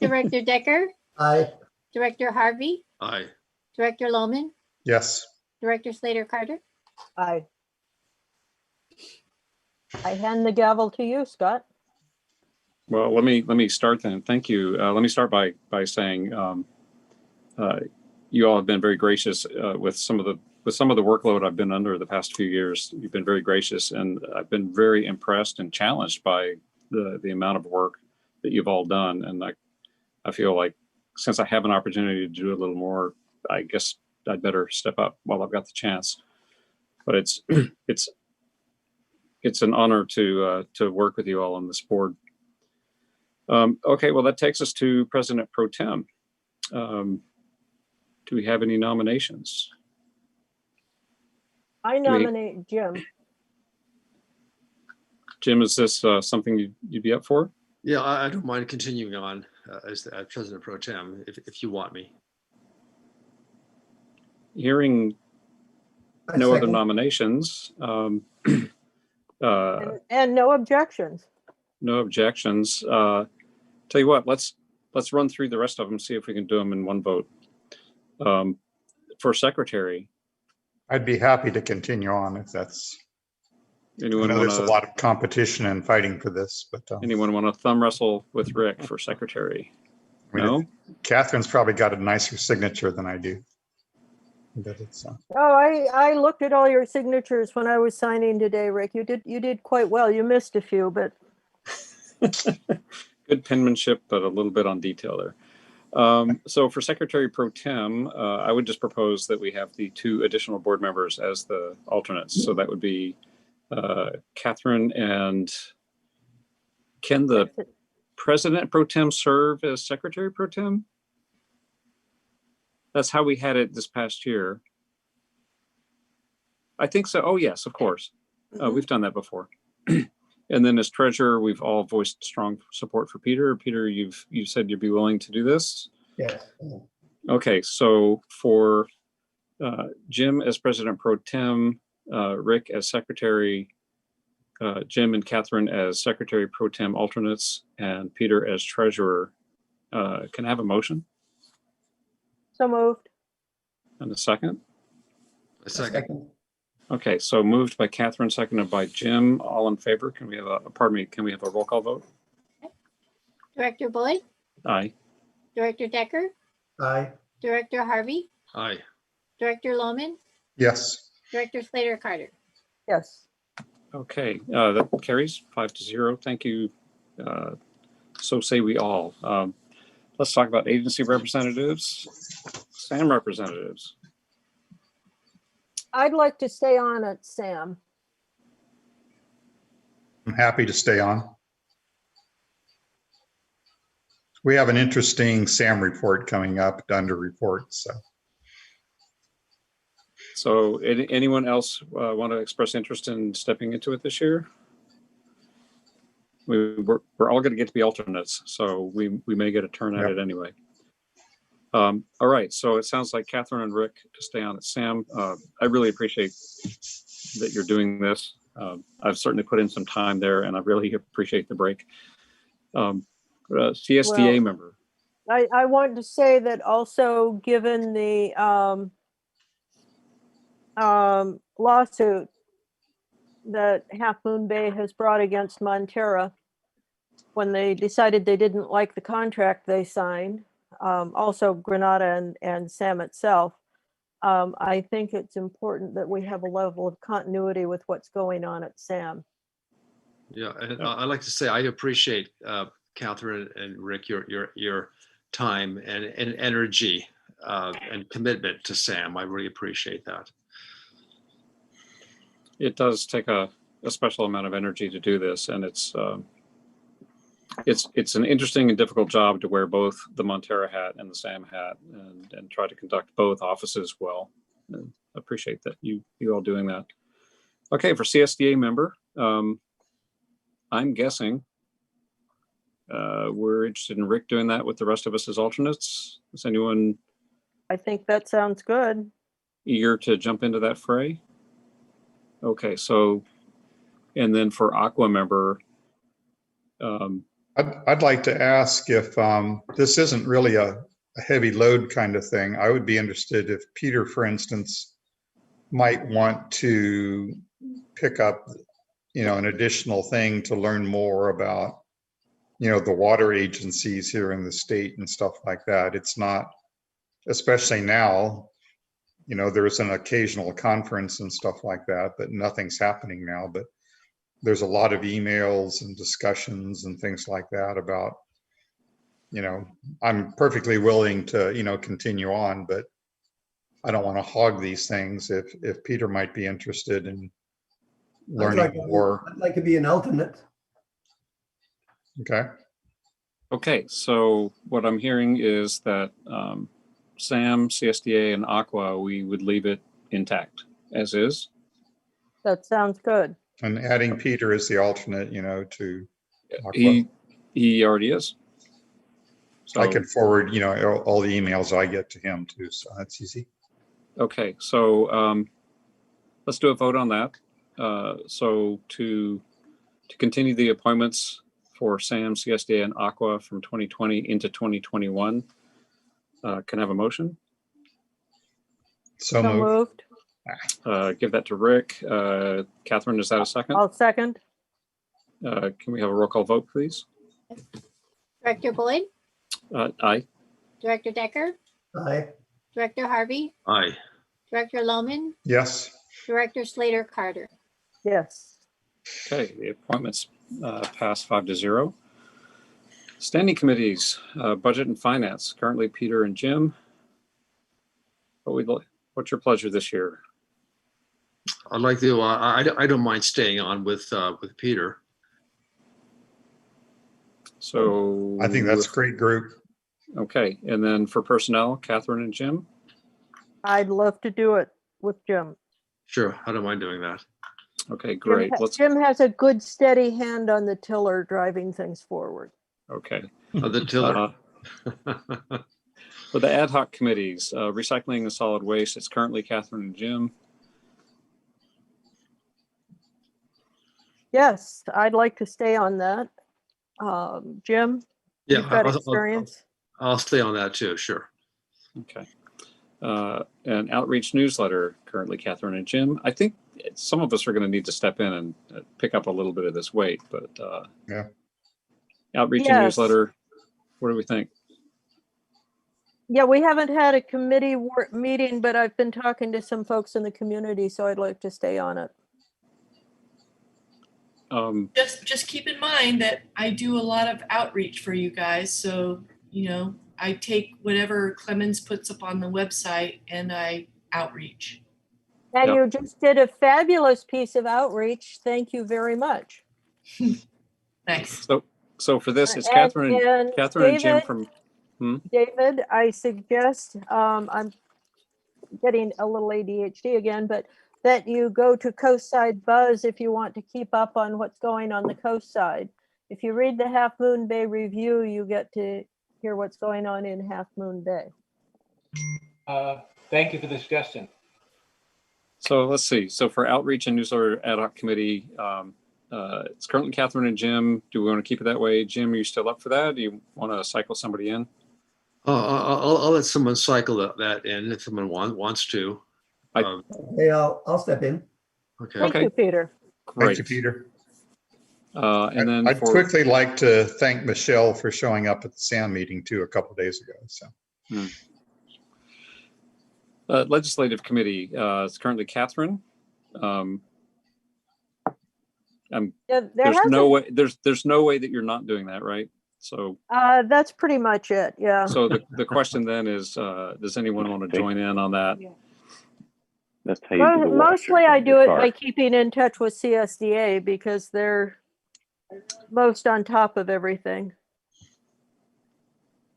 Speaker 2: Director Decker,
Speaker 10: Aye.
Speaker 2: Director Harvey,
Speaker 11: Aye.
Speaker 2: Director Loman,
Speaker 4: Yes.
Speaker 2: Director Slater Carter.
Speaker 1: Aye. I hand the gavel to you, Scott.
Speaker 3: Well, let me start then. Thank you. Let me start by saying you all have been very gracious with some of the workload I've been under the past few years. You've been very gracious, and I've been very impressed and challenged by the amount of work that you've all done. And I feel like since I have an opportunity to do a little more, I guess I'd better step up while I've got the chance. But it's an honor to work with you all on this board. Okay, well, that takes us to President Pro Tem. Do we have any nominations?
Speaker 1: I nominate Jim.
Speaker 3: Jim, is this something you'd be up for?
Speaker 11: Yeah, I don't mind continuing on as President Pro Tem if you want me.
Speaker 3: Hearing no other nominations.
Speaker 1: And no objections.
Speaker 3: No objections. Tell you what, let's run through the rest of them, see if we can do them in one vote. For secretary,
Speaker 4: I'd be happy to continue on if that's.
Speaker 3: Anyone
Speaker 4: I know there's a lot of competition and fighting for this, but
Speaker 3: anyone want to thumb wrestle with Rick for secretary? No.
Speaker 4: Catherine's probably got a nicer signature than I do. But it's.
Speaker 1: Oh, I looked at all your signatures when I was signing today, Rick. You did quite well. You missed a few, but.
Speaker 3: Good penmanship, but a little bit on detail there. So for Secretary Pro Tem, I would just propose that we have the 2 additional board members as the alternates. So that would be Catherine, and can the President Pro Tem serve as Secretary Pro Tem? That's how we had it this past year. I think so. Oh, yes, of course. We've done that before. And then as treasurer, we've all voiced strong support for Peter. Peter, you said you'd be willing to do this?
Speaker 10: Yes.
Speaker 3: Okay, so for Jim as President Pro Tem, Rick as Secretary, Jim and Catherine as Secretary Pro Tem alternates, and Peter as treasurer. Can I have a motion?
Speaker 1: So moved.
Speaker 3: And a second?
Speaker 11: A second.
Speaker 3: Okay, so moved by Catherine, seconded by Jim. All in favor? Can we have can we have a roll call vote?
Speaker 2: Director Boyd,
Speaker 3: Aye.
Speaker 2: Director Decker,
Speaker 10: Aye.
Speaker 2: Director Harvey,
Speaker 11: Aye.
Speaker 2: Director Loman,
Speaker 4: Yes.
Speaker 2: Director Slater Carter.
Speaker 1: Yes.
Speaker 3: Okay, that carries 5-0. Thank you. So say we all. Let's talk about agency representatives, SAM representatives.
Speaker 1: I'd like to stay on at SAM.
Speaker 4: I'm happy to stay on. We have an interesting SAM report coming up under reports.
Speaker 3: So anyone else want to express interest in stepping into it this year? We're all going to get to be alternates, so we may get a turn at it anyway. All right, so it sounds like Catherine and Rick to stay on at SAM. I really appreciate that you're doing this. I've certainly put in some time there, and I really appreciate the break. CSDA member.
Speaker 1: I want to say that also, given the lawsuit that Half Moon Bay has brought against Montara, when they decided they didn't like the contract they signed, also Granada and SAM itself, I think it's important that we have a level of continuity with what's going on at SAM.
Speaker 11: Yeah, and I'd like to say I appreciate Catherine and Rick your time and energy and commitment to SAM. I really appreciate that.
Speaker 3: It does take a special amount of energy to do this, and it's an interesting and difficult job to wear both the Montara hat and the SAM hat and try to conduct both offices well. And I appreciate that you all doing that. Okay, for CSDA member, I'm guessing we're interested in Rick doing that with the rest of us as alternates. Is anyone
Speaker 1: I think that sounds good.
Speaker 3: eager to jump into that fray? Okay, so, and then for Aqua member,
Speaker 4: I'd like to ask if this isn't really a heavy load kind of thing. I would be interested if Peter, for instance, might want to pick up, an additional thing to learn more about, the water agencies here in the state and stuff like that. It's not, especially now, there's an occasional conference and stuff like that, but nothing's happening now. But there's a lot of emails and discussions and things like that about, I'm perfectly willing to, continue on, but I don't want to hog these things. If Peter might be interested in learning more.
Speaker 10: I'd like to be an alternate.
Speaker 4: Okay.
Speaker 3: okay, so what I'm hearing is that SAM, CSDA, and Aqua, we would leave it intact as is.
Speaker 1: That sounds good.
Speaker 4: And adding Peter as the alternate, to Aqua.
Speaker 3: He already is. So
Speaker 4: I can forward, all the emails I get to him too, so that's easy.
Speaker 3: okay, so let's do a vote on that. So to continue the appointments for SAM, CSDA, and Aqua from 2020 into 2021, can I have a motion?
Speaker 4: So
Speaker 1: So
Speaker 4: moved.
Speaker 1: moved.
Speaker 3: Give that to Rick. Catherine, is that a second?
Speaker 1: I'll second.
Speaker 3: Can we have a roll call vote, please?
Speaker 2: Director Boyd,
Speaker 3: Aye.
Speaker 2: Director Decker,
Speaker 10: Aye.
Speaker 2: Director Harvey,
Speaker 11: Aye.
Speaker 2: Director Loman,
Speaker 4: Yes.
Speaker 2: Director Slater Carter.
Speaker 1: Yes.
Speaker 3: Okay, the appointments pass 5-0. Standing committees, budget and finance, currently Peter and Jim. What's your pleasure this year?
Speaker 11: I'd like to. I don't mind staying on with Peter.
Speaker 3: So
Speaker 4: I think that's a great group.
Speaker 3: okay, and then for personnel, Catherine and Jim.
Speaker 1: I'd love to do it with Jim.
Speaker 11: Sure, I don't mind doing that.
Speaker 3: Okay, great. Let's.
Speaker 1: Jim has a good steady hand on the tiller driving things forward.
Speaker 3: Okay.
Speaker 11: The tiller.
Speaker 3: For the ad hoc committees, recycling and solid waste, it's currently Catherine and Jim.
Speaker 1: Yes, I'd like to stay on that. Jim,
Speaker 11: Yeah,
Speaker 1: you've got experience.
Speaker 11: I'll stay on that too. Sure.
Speaker 3: Okay. And outreach newsletter, currently Catherine and Jim. I think some of us are going to need to step in and pick up a little bit of this weight, but
Speaker 4: Yeah.
Speaker 3: Outreach and
Speaker 1: Yes.
Speaker 3: newsletter, what do we think?
Speaker 1: Yeah, we haven't had a committee meeting, but I've been talking to some folks in the community, so I'd like to stay on it.
Speaker 12: Just keep in mind that I do a lot of outreach for you guys. So, I take whatever Clemens puts up on the website and I outreach.
Speaker 1: And
Speaker 3: Yep.
Speaker 1: you just did a fabulous piece of outreach. Thank you very much.
Speaker 12: Nice.
Speaker 3: So for this, it's
Speaker 1: And-
Speaker 3: Catherine and Jim
Speaker 1: David-
Speaker 3: from.
Speaker 1: David, I suggest, I'm getting a little ADHD again, but that you go to Coastside Buzz if you want to keep up on what's going on the coast side. If you read the Half Moon Bay Review, you get to hear what's going on in Half Moon Bay.
Speaker 6: Thank you for the suggestion.
Speaker 3: So let's see. So for outreach and newsletter ad hoc committee, it's currently Catherine and Jim. Do we want to keep it that way? Jim, are you still up for that? Do you want to cycle somebody in?
Speaker 11: I'll let someone cycle that in if someone wants to.
Speaker 10: Okay, I'll step in.
Speaker 11: Okay.
Speaker 1: Thank you, Peter.
Speaker 3: Great.
Speaker 4: Thank you, Peter.
Speaker 3: And then
Speaker 4: I'd quickly like to thank Michelle for showing up at the SAM meeting too a couple of days ago. So
Speaker 3: legislative committee, it's currently Catherine.
Speaker 1: Yeah,
Speaker 3: There's no way. There's no way that you're not doing that, right? So
Speaker 1: that's pretty much it. Yeah.
Speaker 3: so the question then is, does anyone want to join in on that?
Speaker 13: That's how you do the washer
Speaker 1: Mostly
Speaker 13: in
Speaker 1: I
Speaker 13: your
Speaker 1: do it
Speaker 13: car.
Speaker 1: by keeping in touch with CSDA because they're most on top of everything.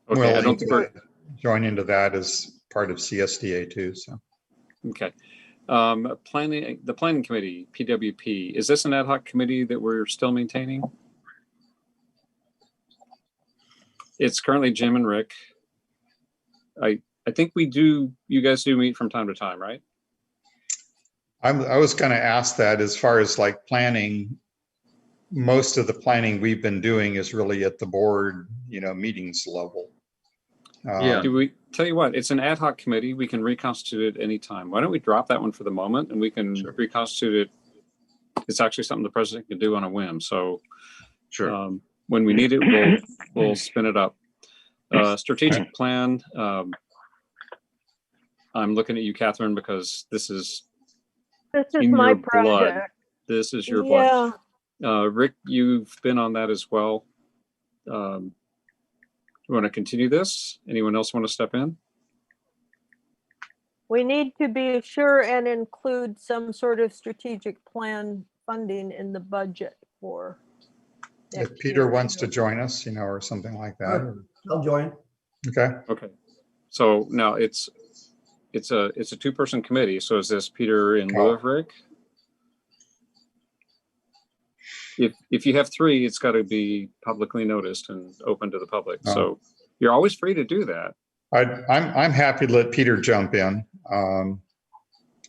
Speaker 3: Okay,
Speaker 4: well,
Speaker 3: I don't think we're
Speaker 4: join into that as part of CSDA too. So
Speaker 3: okay. The planning committee, PWP, is this an ad hoc committee that we're still maintaining? It's currently Jim and Rick. I think we do. You guys do meet from time to time, right?
Speaker 4: I was going to ask that as far as like planning. Most of the planning we've been doing is really at the board, meetings level.
Speaker 11: Yeah.
Speaker 3: Do we tell you what? It's an ad hoc committee. We can reconstitute it anytime. Why don't we drop that one for the moment and we can reconstitute it? It's actually something the president can do on a whim. So
Speaker 11: Sure.
Speaker 3: When we need it, we'll spin it up. Strategic plan. I'm looking at you, Catherine, because this is in
Speaker 1: my
Speaker 3: your blood.
Speaker 1: project.
Speaker 3: This is your
Speaker 1: Yeah.
Speaker 3: blood. Rick, you've been on that as well. You want to continue this? Anyone else want to step in?
Speaker 1: We need to be sure and include some sort of strategic plan funding in the budget for.
Speaker 4: If Peter wants to join us, or something like that.
Speaker 10: I'll join.
Speaker 4: Okay.
Speaker 3: Okay. So now it's a 2-person committee. So is this Peter in lieu of Rick? If you have 3, it's got to be publicly noticed and open to the public.
Speaker 4: Oh.
Speaker 3: So you're always free to do that.
Speaker 4: I'm happy to let Peter jump in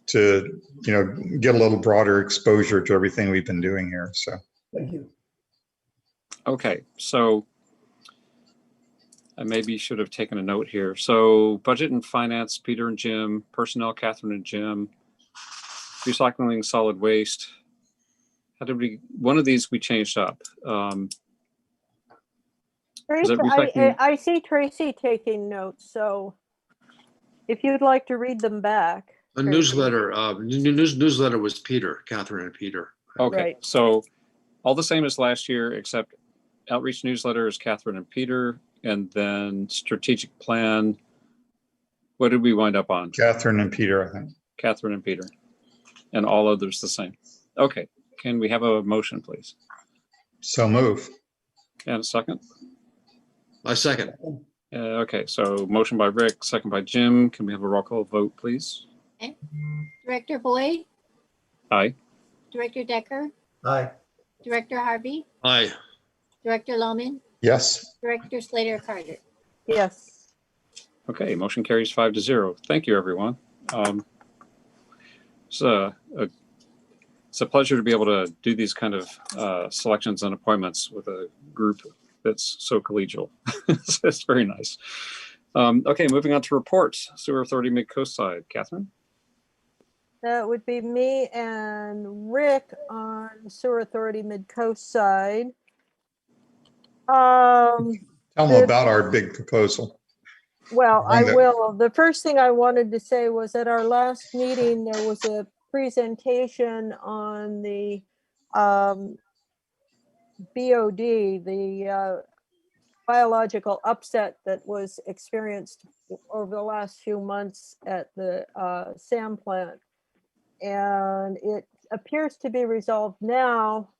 Speaker 4: to get a little broader exposure to everything we've been doing here. So
Speaker 10: Thank you.
Speaker 3: Okay, so I maybe should have taken a note here. So budget and finance, Peter and Jim, personnel, Catherine and Jim, recycling, solid waste. How did one of these we changed up?
Speaker 1: Tracy, I see Tracy taking notes, so if you'd like to read them back.
Speaker 11: A
Speaker 1: Tracy.
Speaker 11: newsletter. Newsletter was Peter, Catherine, and Peter.
Speaker 3: Okay,
Speaker 1: Right.
Speaker 3: So all the same as last year, except outreach newsletter is Catherine and Peter, and then strategic plan. What did we wind up on?
Speaker 4: Catherine and Peter, I think.
Speaker 3: Catherine and Peter, and all others the same. Okay, can we have a motion, please?
Speaker 4: So move.
Speaker 3: And a second?
Speaker 11: I second.
Speaker 3: Okay, so motion by Rick, second by Jim. Can we have a roll call vote, please?
Speaker 2: Okay. Director Boyd,
Speaker 3: Aye.
Speaker 2: Director Decker,
Speaker 10: Aye.
Speaker 2: Director Harvey,
Speaker 11: Aye.
Speaker 2: Director Loman,
Speaker 4: Yes.
Speaker 2: Director Slater Carter.
Speaker 1: Yes.
Speaker 3: Okay, motion carries 5-0. Thank you, everyone. It's a pleasure to be able to do these kind of selections and appointments with a group that's so collegial. It's very nice. Okay, moving on to reports. Sewer Authority Mid-Coast Side. Catherine?
Speaker 1: That would be me and Rick on Sewer Authority Mid-Coast Side.
Speaker 4: Tell them about our big proposal.
Speaker 1: Well, I will. The first thing I wanted to say was at our last meeting, there was a presentation on the BOD, the biological upset that was experienced over the last few months at the SAM plant. And it appears to be resolved now,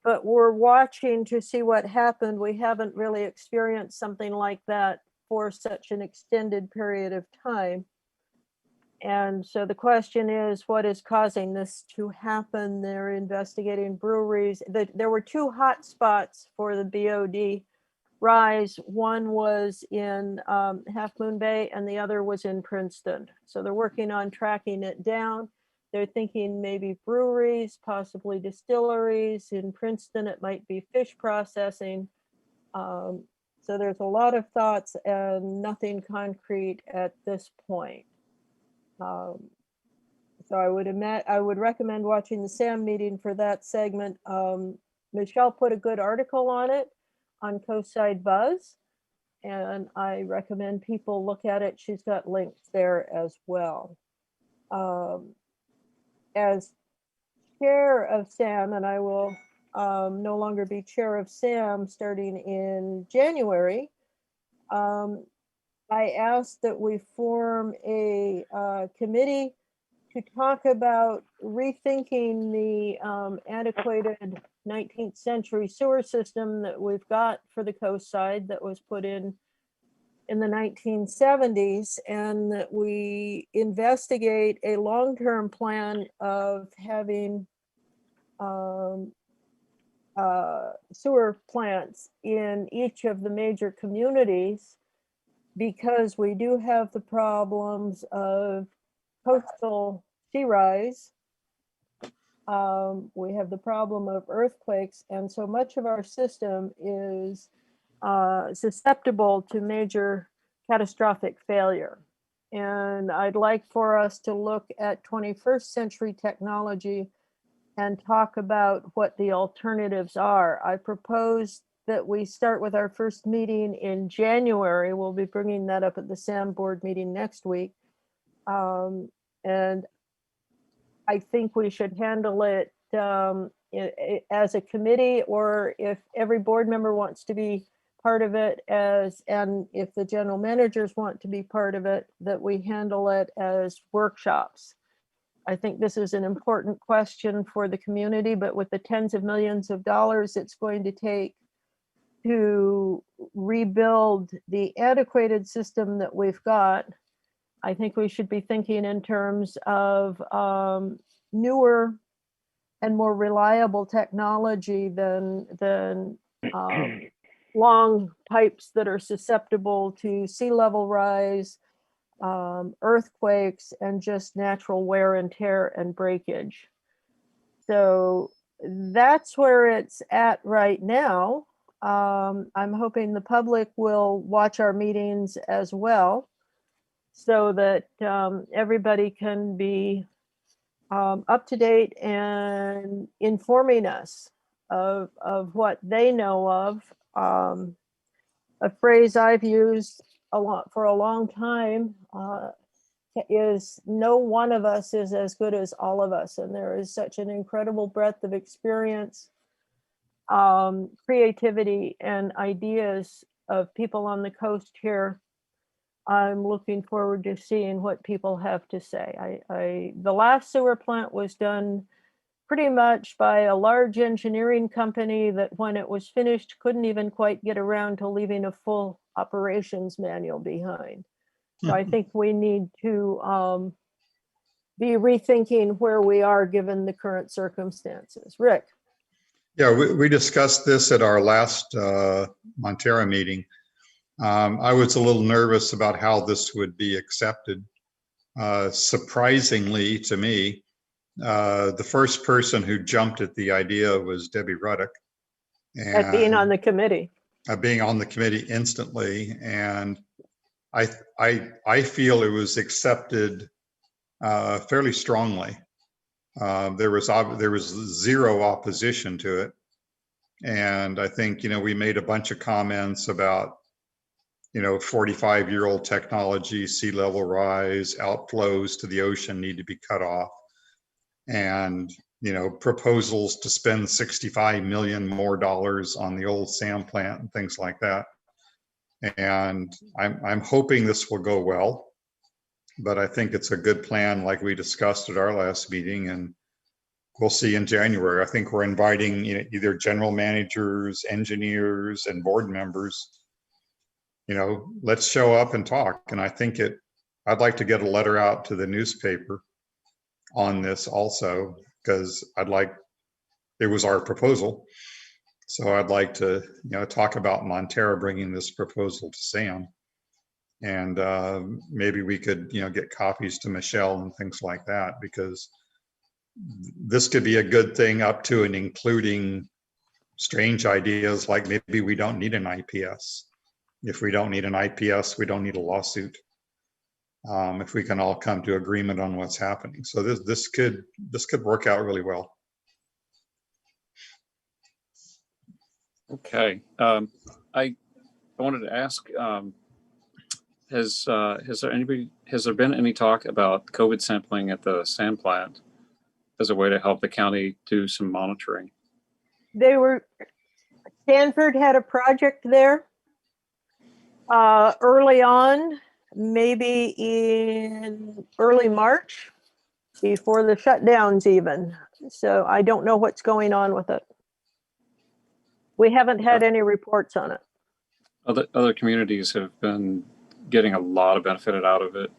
Speaker 1: but we're watching to see what happened. We haven't really experienced something like that for such an extended period of time. And so the question is, what is causing this to happen? They're investigating breweries. There were 2 hot spots for the BOD rise. One was in Half Moon Bay and the other was in Princeton. So they're working on tracking it down. They're thinking maybe breweries, possibly distilleries. In Princeton, it might be fish processing. So there's a lot of thoughts and nothing concrete at this point. So I would recommend watching the SAM meeting for that segment. Michelle put a good article on it on Coastside Buzz, and I recommend people look at it. She's got links there as well. As chair of SAM, and I will no longer be chair of SAM starting in January, I asked that we form a committee to talk about rethinking the antiquated 19th century sewer system that we've got for the coast side that was put in the 1970s, and that we investigate a long-term plan of having sewer plants in each of the major communities, because we do have the problems of coastal sea rise. We have the problem of earthquakes, and so much of our system is susceptible to major catastrophic failure. And I'd like for us to look at 21st century technology and talk about what the alternatives are. I propose that we start with our first meeting in January. We'll be bringing that up at the SAM board meeting next week. And I think we should handle it as a committee, or if every board member wants to be part of it and if the general managers want to be part of it, that we handle it as workshops. I think this is an important question for the community, but with the tens of millions of dollars it's going to take to rebuild the antiquated system that we've got, I think we should be thinking in terms of newer and more reliable technology than long pipes that are susceptible to sea level rise, earthquakes, and just natural wear and tear and breakage. So that's where it's at right now. I'm hoping the public will watch our meetings as well, so that everybody can be up to date and informing us of what they know of. A phrase I've used a lot for a long time is no one of us is as good as all of us. And there is such an incredible breadth of experience, creativity, and ideas of people on the coast here. I'm looking forward to seeing what people have to say. The last sewer plant was done pretty much by a large engineering company that when it was finished couldn't even quite get around to leaving a full operations manual behind. So I think we need to be rethinking where we are given the current circumstances. Rick?
Speaker 4: Yeah, we discussed this at our last Montara meeting. I was a little nervous about how this would be accepted. Surprisingly to me, the first person who jumped at the idea was Debbie Ruddock.
Speaker 1: At being on the committee.
Speaker 4: Being on the committee instantly. And I feel it was accepted fairly strongly. There was zero opposition to it. And I think, we made a bunch of comments about 45-year-old technology, sea level rise, outflows to the ocean need to be cut off. And, proposals to spend $65 million more on the old SAM plant and things like that. And I'm hoping this will go well, but I think it's a good plan like we discussed at our last meeting, and we'll see in January. I think we're inviting either general managers, engineers, and board members. Let's show up and talk. And I think I'd like to get a letter out to the newspaper on this also, because it was our proposal. So I'd like to, talk about Montara bringing this proposal to SAM. And maybe we could, get copies to Michelle and things like that, because this could be a good thing up to and including strange ideas like maybe we don't need an IPS. If we don't need an IPS, we don't need a lawsuit. If we can all come to agreement on what's happening. So this could work out really well.
Speaker 3: Okay. I wanted to ask, has there been any talk about COVID sampling at the sand plant as a way to help the county do some monitoring?
Speaker 1: Stanford had a project there early on, maybe in early March, before the shutdowns even. So I don't know what's going on with it. We haven't had any reports on it.
Speaker 3: Other communities have been getting a lot of benefit out of it.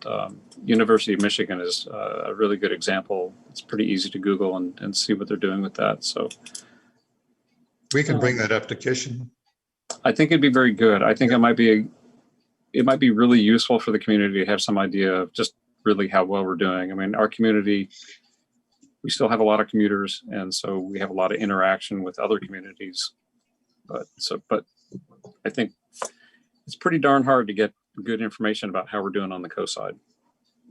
Speaker 3: University of Michigan is a really good example. It's pretty easy to Google and see what they're doing with that. So
Speaker 4: We can bring that up to Kishin.
Speaker 3: I think it'd be very good. I think it might be really useful for the community to have some idea of just really how well we're doing. I mean, our community, we still have a lot of commuters, and so we have a lot of interaction with other communities. But I think it's pretty darn hard to get good information about how we're doing on the coast side.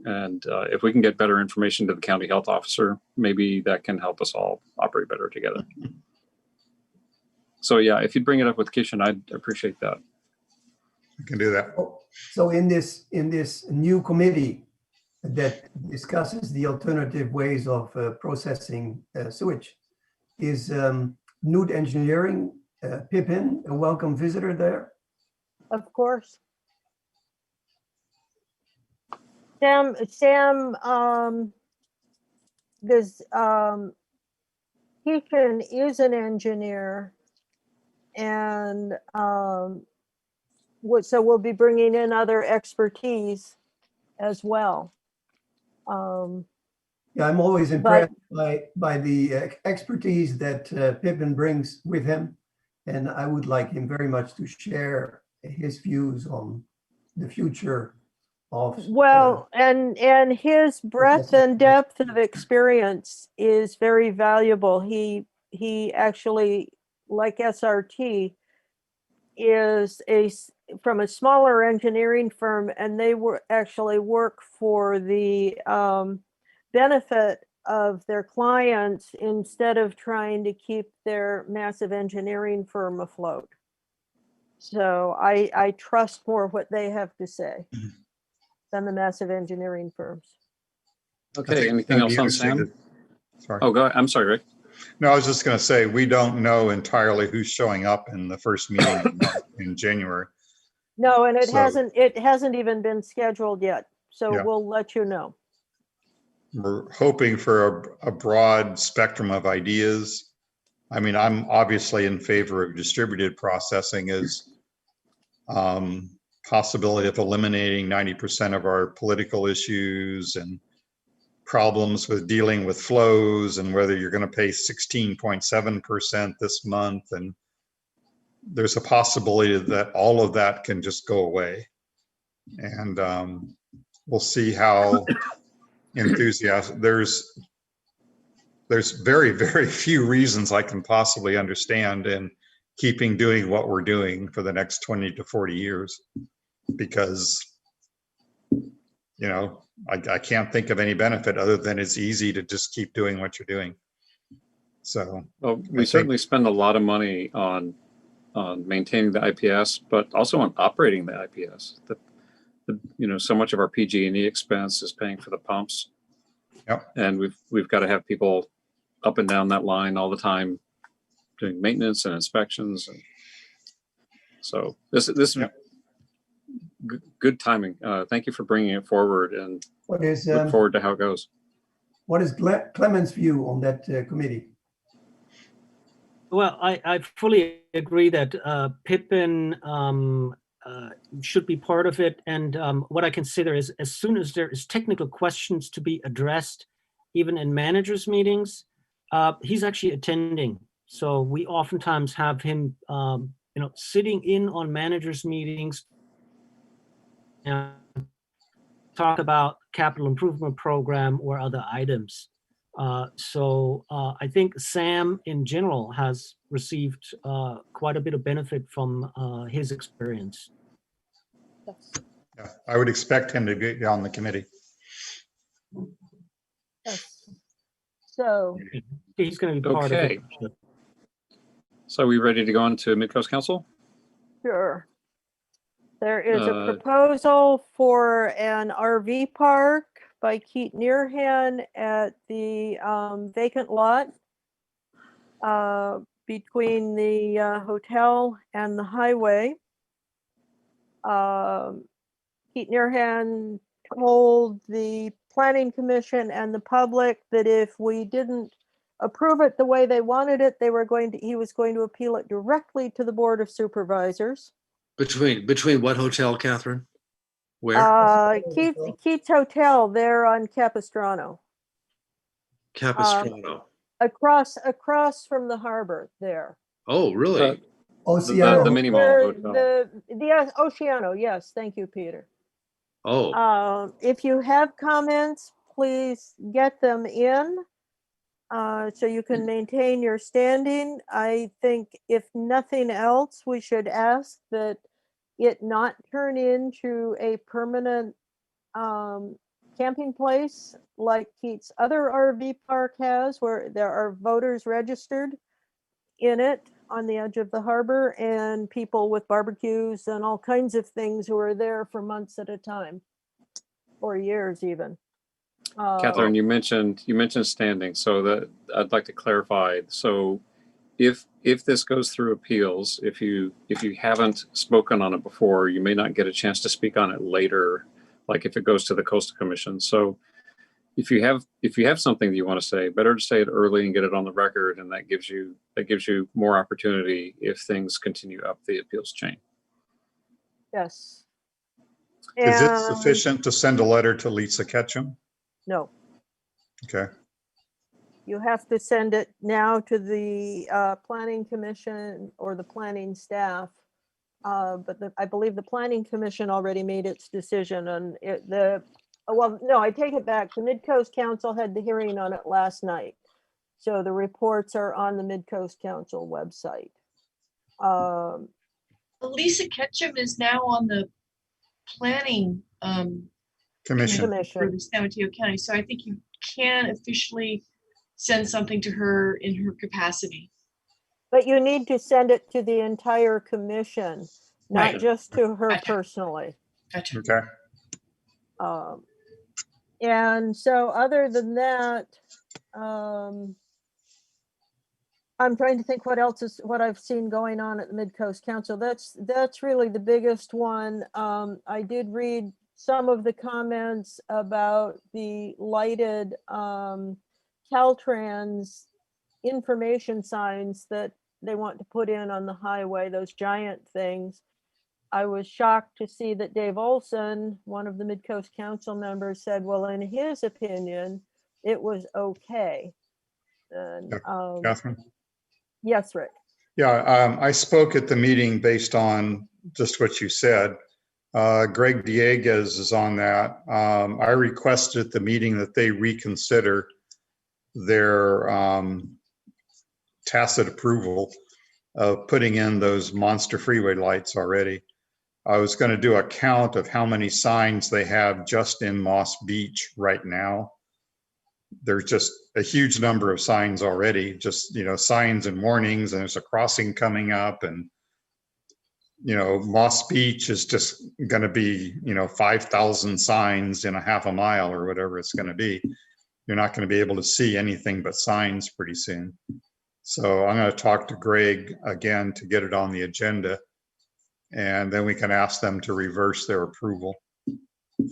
Speaker 3: And if we can get better information to the county health officer, maybe that can help us all operate better together. So yeah, if you'd bring it up with Kishin, I'd appreciate that.
Speaker 4: We can do that.
Speaker 10: So in this new committee that discusses the alternative ways of processing sewage, is Newt Engineering, Pippin, a welcome visitor there?
Speaker 1: Of course. Sam, Keishan is an engineer, and so we'll be bringing in other expertise as well.
Speaker 10: Yeah, I'm always impressed by the expertise that Pippin brings with him, and I would like him very much to share his views on the future of.
Speaker 1: Well, and his breadth and depth of experience is very valuable. He actually, like SRT, is from a smaller engineering firm, and they actually work for the benefit of their clients instead of trying to keep their massive engineering firm afloat. So I trust more what they have to say than the massive engineering firms.
Speaker 3: Okay, anything else on Sam?
Speaker 4: Sorry.
Speaker 3: Oh, go ahead. I'm sorry, Rick.
Speaker 4: No, I was just going to say, we don't know entirely who's showing up in the first meeting in January.
Speaker 1: No, and it hasn't even been scheduled yet. So
Speaker 4: Yeah.
Speaker 1: we'll let you know.
Speaker 4: We're hoping for a broad spectrum of ideas. I mean, I'm obviously in favor of distributed processing as possibility of eliminating 90% of our political issues and problems with dealing with flows and whether you're going to pay 16.7% this month. And there's a possibility that all of that can just go away. And we'll see how enthusiastic. There's very, very few reasons I can possibly understand in keeping doing what we're doing for the next 20 to 40 years, because, you know, I can't think of any benefit other than it's easy to just keep doing what you're doing. So,
Speaker 3: well, we certainly spend a lot of money on maintaining the IPS, but also on operating the IPS. You know, so much of our PG&E expense is paying for the pumps.
Speaker 4: Yep.
Speaker 3: And we've got to have people up and down that line all the time doing maintenance and inspections. And so this is good timing. Thank you for bringing it forward, and look forward to how it goes.
Speaker 10: What is Clement's view on that committee?
Speaker 5: Well, I fully agree that Pippin should be part of it. And what I consider is, as soon as there is technical questions to be addressed, even in managers' meetings, he's actually attending. So we oftentimes have him, sitting in on managers' meetings and talk about capital improvement program or other items. So I think Sam in general has received quite a bit of benefit from his experience.
Speaker 4: yeah, I would expect him to be on the committee.
Speaker 1: Yes. So
Speaker 5: He's going to be part of it.
Speaker 3: So are we ready to go on to Midcoast Council?
Speaker 1: Sure. There is a
Speaker 3: Uh,
Speaker 1: proposal for an RV park by Keith Nearhan at the vacant lot between the hotel and the highway. Keith Nearhan told the Planning Commission and the public that if we didn't approve it the way they wanted it, he was going to appeal it directly to the Board of Supervisors.
Speaker 11: Between what hotel, Catherine? Where?
Speaker 1: Keith's Hotel there on Capistrano,
Speaker 11: Capistrano.
Speaker 1: across from the harbor there.
Speaker 11: Oh, really?
Speaker 10: Oceano.
Speaker 3: The mini mall
Speaker 1: Where
Speaker 3: hotel.
Speaker 1: the Oceano, yes, thank you, Peter.
Speaker 11: Oh,
Speaker 1: If you have comments, please get them in so you can maintain your standing. I think if nothing else, we should ask that it not turn into a permanent camping place like Keith's other RV park has, where there are voters registered in it on the edge of the harbor and people with barbecues and all kinds of things who are there for months at a time or years even.
Speaker 3: Catherine, you mentioned standing, so that I'd like to clarify. So if this goes through appeals, if you haven't spoken on it before, you may not get a chance to speak on it later, like if it goes to the Coastal Commission. So if you have something that you want to say, better to say it early and get it on the record, and that gives you more opportunity if things continue up the appeals chain.
Speaker 1: Yes.
Speaker 4: Is it
Speaker 1: And-
Speaker 4: sufficient to send a letter to Lisa Ketchum?
Speaker 1: No,
Speaker 4: Okay.
Speaker 1: you have to send it now to the Planning Commission or the planning staff. But I believe the Planning Commission already made its decision on it. Well, no, I take it back. The Midcoast Council had the hearing on it last night. So the reports are on the Midcoast Council website.
Speaker 12: Lisa Ketchum is now on the planning
Speaker 4: Commission.
Speaker 12: for the San Mateo County. So I think you can officially send something to her in her capacity.
Speaker 1: But you need to send it to the entire commission, not
Speaker 12: Right.
Speaker 1: just to her
Speaker 12: Gotcha.
Speaker 1: personally.
Speaker 12: Gotcha.
Speaker 4: Okay.
Speaker 1: And so other than that, I'm trying to think what I've seen going on at the Midcoast Council. That's really the biggest one. I did read some of the comments about the lighted Caltrans information signs that they want to put in on the highway, those giant things. I was shocked to see that Dave Olson, one of the Midcoast Council members, said, well, in his opinion, it was okay. And
Speaker 4: Catherine?
Speaker 1: yes, Rick.
Speaker 4: Yeah, I spoke at the meeting based on just what you said. Greg Dieguez is on that. I requested at the meeting that they reconsider their tacit approval of putting in those monster freeway lights already. I was going to do a count of how many signs they have just in Moss Beach right now. There's just a huge number of signs already, just, signs and warnings, and there's a crossing coming up, and, Moss Beach is just going to be, 5,000 signs in a half a mile or whatever it's going to be. You're not going to be able to see anything but signs pretty soon. So I'm going to talk to Greg again to get it on the agenda, and then we can ask them to reverse their approval.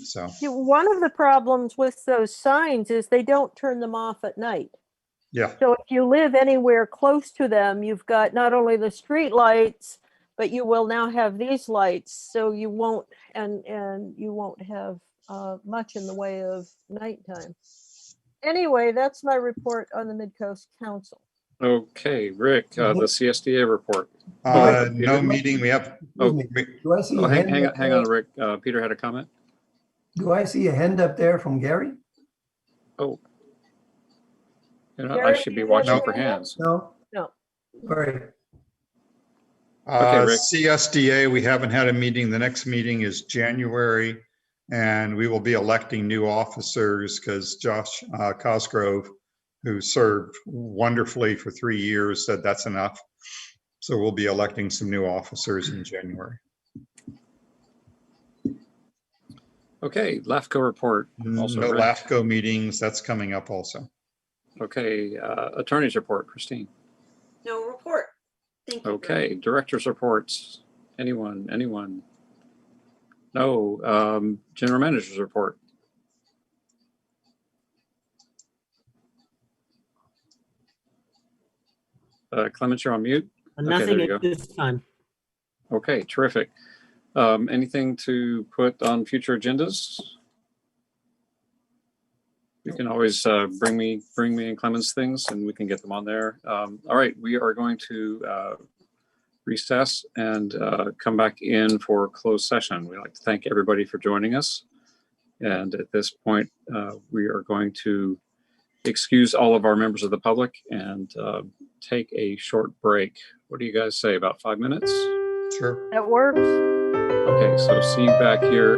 Speaker 4: So
Speaker 1: One of the problems with those signs is they don't turn them off at night.
Speaker 4: yeah,
Speaker 1: So if you live anywhere close to them, you've got not only the street lights, but you will now have these lights. So you won't, and you won't have much in the way of nighttime. Anyway, that's my report on the Midcoast Council.
Speaker 3: Okay, Rick, the CSDA report.
Speaker 4: no meeting. We have.
Speaker 3: Oh,
Speaker 10: Do I see a hand up
Speaker 3: hang
Speaker 10: there?
Speaker 3: on, Rick. Peter had a comment.
Speaker 10: Do I see a hand up there from Gary?
Speaker 3: Oh, I
Speaker 1: Gary,
Speaker 3: should be
Speaker 1: you
Speaker 3: watching
Speaker 1: have
Speaker 3: for
Speaker 1: your hand up?
Speaker 3: hands.
Speaker 10: No?
Speaker 1: No.
Speaker 10: All right.
Speaker 3: Okay, Rick.
Speaker 4: CSDA, we haven't had a meeting. The next meeting is January, and we will be electing new officers because Josh Cosgrove, who served wonderfully for 3 years, said that's enough. So we'll be electing some new officers in January.
Speaker 3: Okay, LAFCO report. Also
Speaker 4: No
Speaker 3: read.
Speaker 4: LAFCO meetings, that's coming up also.
Speaker 3: Okay, attorney's report, Christine.
Speaker 7: No report. Thank you.
Speaker 3: Okay, director's reports. Anyone? No, general manager's report. Clemens, you're on mute.
Speaker 5: Nothing
Speaker 3: there you
Speaker 5: at
Speaker 3: go.
Speaker 5: this time.
Speaker 3: Okay, terrific. Anything to put on future agendas? You can always bring me and Clemens things and we can get them on there. All right, we are going to recess and come back in for closed session. We'd like to thank everybody for joining us. And at this point, we are going to excuse all of our members of the public and take a short break. What do you guys say, about 5 minutes?
Speaker 4: Sure.
Speaker 1: That works.
Speaker 3: Okay, so see you back here.